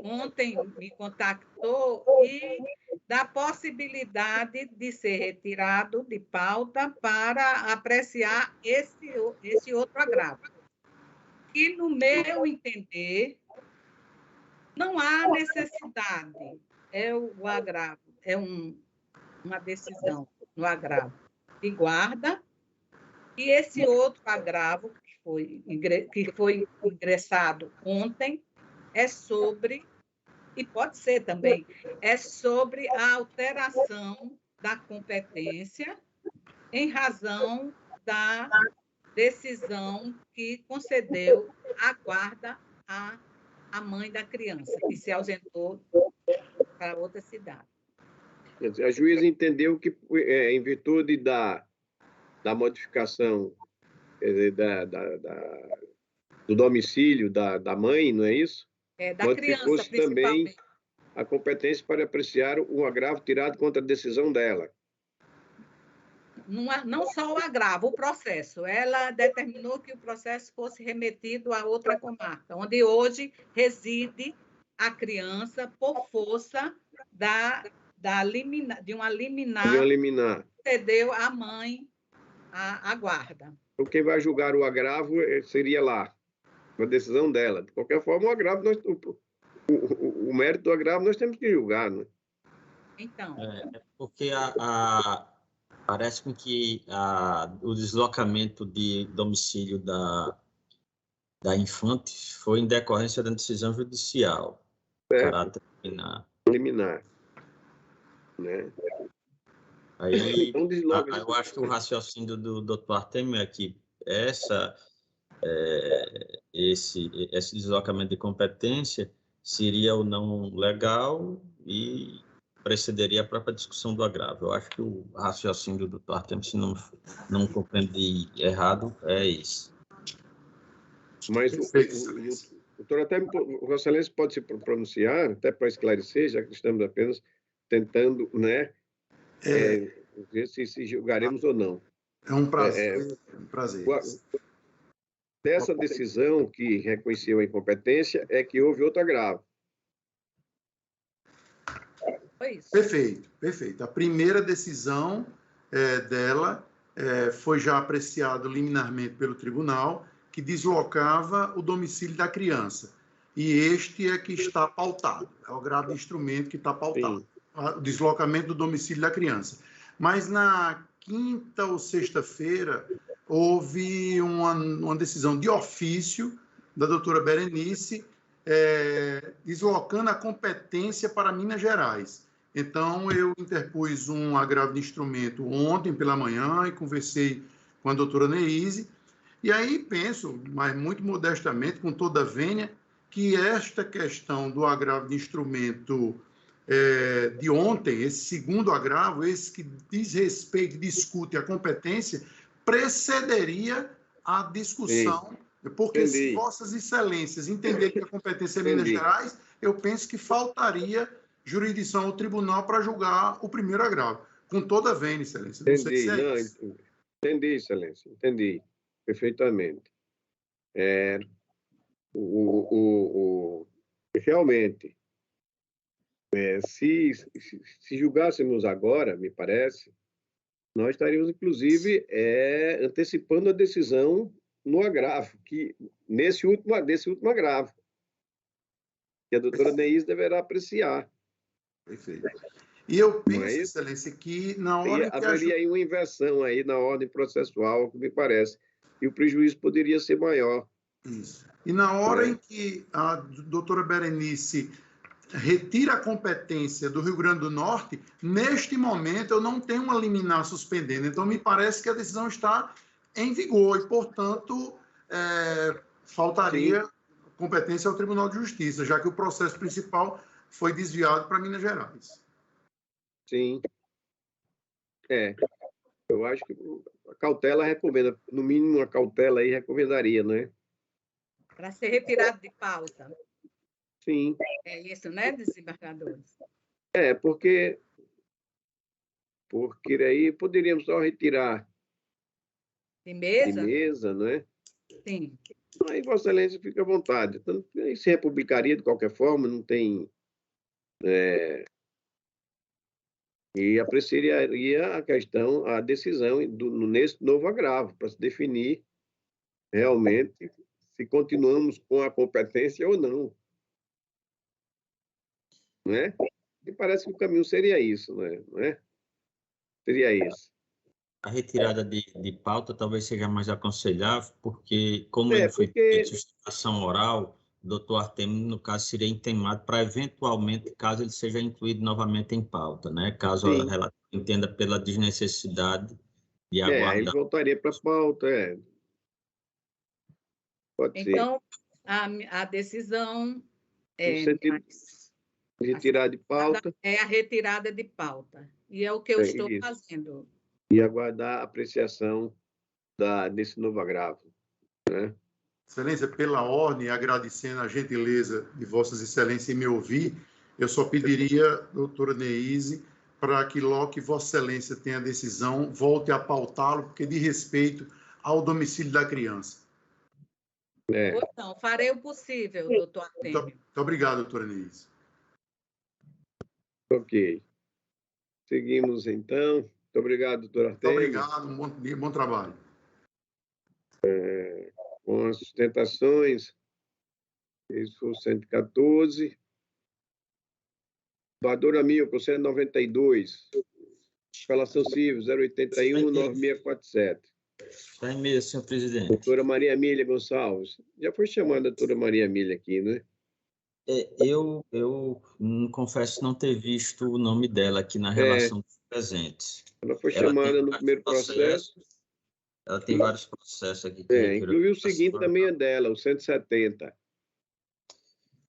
ontem me contactou e da possibilidade de ser retirado de pauta para apreciar esse outro agravo. E, no meu entender, não há necessidade. O agravo é uma decisão no agravo de guarda, e esse outro agravo que foi ingressado ontem é sobre, e pode ser também, é sobre a alteração da competência em razão da decisão que concedeu a guarda à mãe da criança, que se ausentou para outra cidade. A juíza entendeu que, em virtude da modificação, quer dizer, do domicílio da mãe, não é isso? Da Pode que criança, fosse também principalmente. a competência para apreciar o agravo tirado contra a decisão dela. Não só o agravo, o processo. Ela determinou que o processo fosse remetido a outra comarca, onde hoje reside a criança por força de uma liminar que cedeu à mãe a guarda. Então, quem vai julgar o agravo seria lá, a decisão dela. De qualquer forma, o agravo, o mérito do agravo nós temos que julgar, né? Então. Porque parece que o deslocamento de domicílio da infante foi em decorrência da decisão judicial. Caráter liminar. Né? Aí, então, eu acho que o raciocínio do Dr. Artemio é que esse deslocamento de competência seria ou não legal e precederia a própria discussão do agravo. Eu acho que o raciocínio do Dr. Artemio, se não compreendi errado, é isso. Mas o doutor Artemio, Vossa Excelência pode se pronunciar, até para esclarecer, já que estamos apenas tentando, né, ver se julgaremos ou não. É um prazer. Dessa decisão que reconheceu a incompetência é que houve outro agravo. Foi isso. Perfeito. A primeira decisão dela foi já apreciada liminarmente pelo tribunal, que deslocava o domicílio da criança. E este é que está pautado, é o grave de instrumento que está pautado, o deslocamento do domicílio da criança. Mas na quinta ou sexta-feira, houve uma decisão de ofício da doutora Berenice, deslocando a competência para Minas Gerais. Então, eu interpus um agravo de instrumento ontem pela manhã e conversei com a doutora Neise. E aí penso, mas muito modestamente, com toda a vênia, que esta questão do agravo de instrumento de ontem, esse segundo agravo, esse que diz respeito, discute a competência, precederia a discussão, porque se Vossas Excelências entenderem que a competência é Minas Gerais, eu penso que faltaria jurisdição ao tribunal para julgar o primeiro agravo. Com toda a vênia, Excelência. Não sei se é isso. Entendi, Excelência, entendi perfeitamente. Realmente, se julgássemos agora, me parece, nós estaríamos, inclusive, antecipando a decisão no agravo, desse último agravo, que a doutora Neise deverá apreciar. Perfeito. E eu penso, Excelência, que na hora que haveria aí uma inversão aí na ordem processual, que me parece, e o prejuízo poderia ser maior. Isso. E na hora em que a doutora Berenice retira a competência do Rio Grande do Norte, neste momento eu não tenho uma liminar suspendendo. Então, me parece que a decisão está em vigor e, portanto, faltaria competência ao Tribunal de Justiça, já que o processo principal foi desviado para Minas Gerais. Sim. Eu acho que a cautela recomenda, no mínimo uma cautela aí recomendaria, não é? Para ser retirado de pauta. Sim. É isso, né, desembargadores? Porque aí poderíamos só retirar de mesa, não é? Sim. Aí Vossa Excelência fica à vontade. Então, se republicaria de qualquer forma, não tem... E apreciaria a questão, a decisão nesse novo agravo, para se definir realmente se continuamos com a competência ou não. Não é? E parece que o caminho seria isso, não é? Seria isso. A retirada de pauta talvez seja mais aconselhável, porque, como ele foi feito sustentação oral, o doutor Artemio, no caso, seria intimado para, eventualmente, caso ele seja incluído novamente em pauta, né? Caso a relatora entenda pela desnecessidade de aguardar. Ele voltaria para a pauta, Pode ser. Então, a decisão no sentido de retirar de pauta. É a retirada de pauta. E é o que eu estou fazendo. E aguardar a apreciação desse novo agravo, né? Excelência, pela ordem, agradecendo a gentileza de Vossas Excelências em me ouvir, eu só pediria, doutora Neise, para que logo que Vossa Excelência tenha a decisão, volte a pautá-lo, porque de respeito ao domicílio da criança. Pois não, farei o possível, doutor Artemio. Muito obrigado, doutora Neise. Ok. Seguimos, então. Muito obrigado, doutor Artemio. Muito obrigado, um bom dia, bom trabalho. Com as sustentações, esse foi o 114. Doador Amilcar, 192. Apelação civil, 081, 9647. Está em mesa, senhor presidente. Doutora Maria Emília Gonçalves. Já foi chamada a doutora Maria Emília aqui, né? Eu confesso não ter visto o nome dela aqui na relação dos presentes. Ela foi chamada no primeiro processo. Ela tem vários processos aqui. Inclusive o seguinte também é dela, o 170.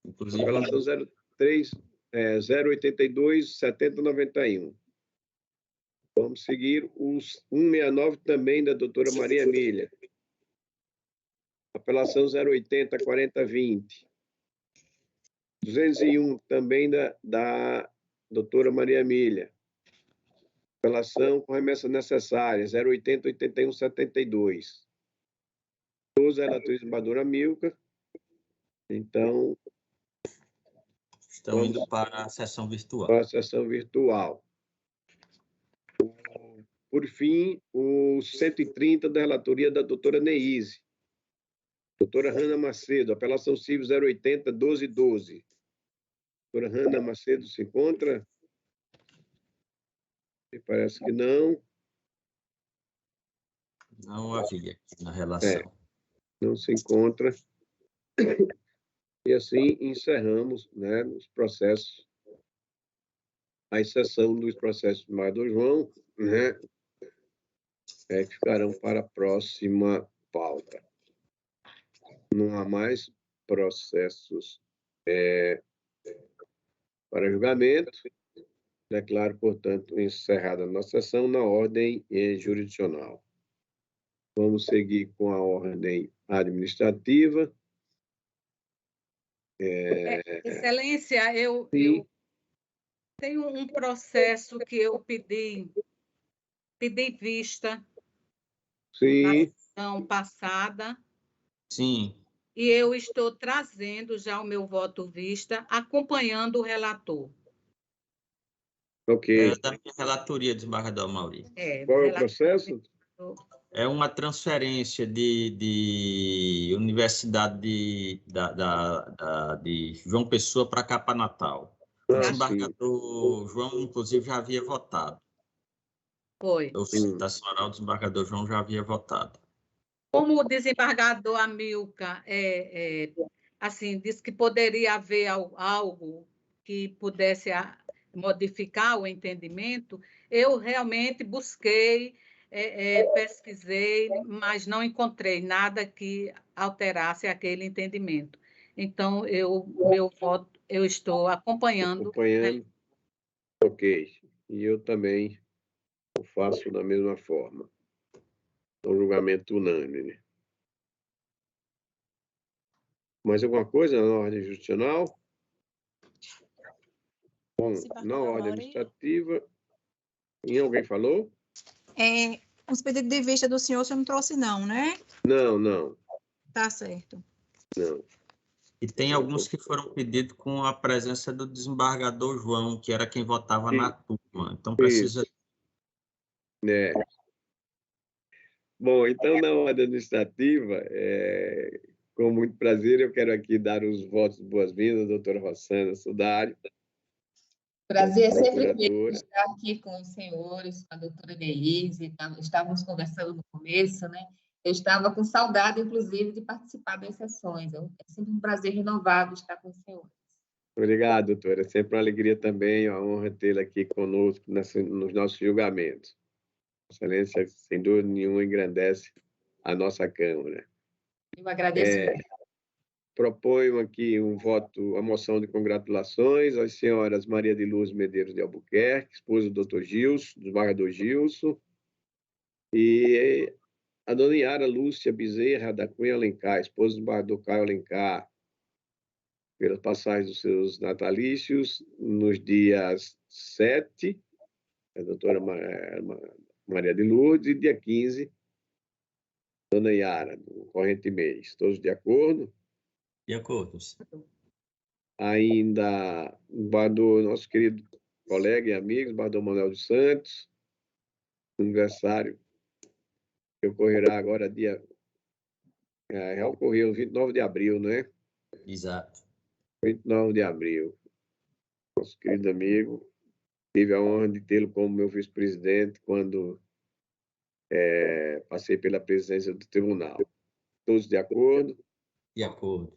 Inclusive, apelação 082, 7091. Vamos seguir os 169 também da doutora Maria Emília. Apelação 080, 4020. 201 também da doutora Maria Emília. Apelação com remessa necessária, 080, 81, 72. Todos relatoria desembargadora Amilcar. Então, estão indo para a sessão virtual. Para a sessão virtual. Por fim, o 130 da relatoria da doutora Neise. Doutora Hanna Macedo, apelação civil 080, 1212. Doutora Hanna Macedo se encontra? Parece que não. Não havia aqui na relação. Não se encontra. E assim encerramos, né, os processos, a exceção dos processos do Mador João, né, que ficarão para a próxima pauta. Não há mais processos para julgamento. Declaro, portanto, encerrada a nossa sessão na ordem jurisdicional. Vamos seguir com a ordem administrativa. Excelência, eu tenho um processo que eu pedi vista na sessão passada. Sim. E eu estou trazendo já o meu voto vista, acompanhando o relator. Ok. Da minha relatoria, desembargador Amauri. Qual é o processo? É uma transferência de Universidade de João Pessoa para cá, para Natal. O desembargador João, inclusive, já havia votado. Foi. A sustentação oral do desembargador João já havia votado. Como o desembargador Amilcar assim, disse que poderia haver algo que pudesse modificar o entendimento, eu realmente busquei, pesquisei, mas não encontrei nada que alterasse aquele entendimento. Então, meu voto, eu estou acompanhando. Ok. E eu também o faço da mesma forma. Um julgamento unânime. Mais alguma coisa na ordem jurisdicional? Bom, na ordem administrativa, alguém falou? Os pedidos de vista do senhor, o senhor não trouxe não, né? Não. Tá certo. Não. E tem alguns que foram pedidos com a presença do desembargador João, que era quem votava na turma. Então, precisa... Bom, então, na ordem administrativa, com muito prazer, eu quero aqui dar os votos de boas-vindas à doutora Rossana Sudário. Prazer é sempre meu estar aqui com os senhores, com a doutora Neise. Estávamos conversando no começo, né? Eu estava com saudade, inclusive, de participar das sessões. É sempre um prazer renovado estar com os senhores. Obrigado, doutora. É sempre uma alegria também, uma honra tê-la aqui conosco nos nossos julgamentos. Excelência, sem dúvida nenhuma, engrandece a nossa Câmara. Eu agradeço. Proponho aqui a moção de congratulações às senhoras Maria de Luz Medeiros de Albuquerque, esposa do doutor Gilson, do desembargador Gilson, e A dona Yara Lúcia Bezerra da Cunha Alencar, esposa do embargador Caio Alencar, pelas passagens dos seus natalícios, nos dias 7, a doutora Maria de Lourdes, e dia 15, dona Yara, do corrente mês. Todos de acordo? De acordo. Ainda o nosso querido colega e amigo, o Manuel dos Santos, aniversário que ocorrerá agora já ocorreu 29 de abril, né? Exato. 29 de abril. Nosso querido amigo, tive a honra de tê-lo como meu vice-presidente quando passei pela presidência do tribunal. Todos de acordo? De acordo.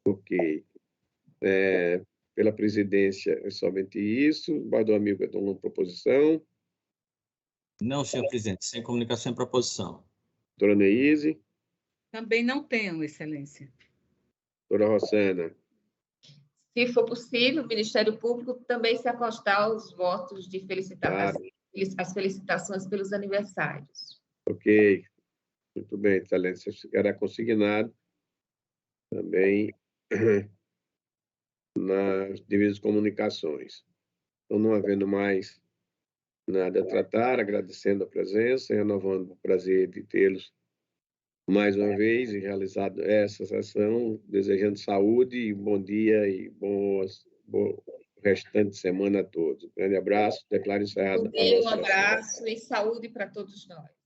Ok. Pela presidência é somente isso. O do amigo é uma proposição. Não, senhor presidente, sem comunicação e proposição. Doutora Neise? Também não tenho, excelência. Doutora Rossana? Se for possível, o Ministério Público também se acostar aos votos de Claro. as felicitações pelos aniversários. Ok. Muito bem, excelência. Será consignado também nas devidas comunicações. Então, não havendo mais nada a tratar, agradecendo a presença, renovando o prazer de tê-los mais uma vez e realizado essa sessão, desejando saúde, bom dia e bom restante de semana a todos. Um grande abraço, declaro encerrado. Um abraço e saúde para todos nós.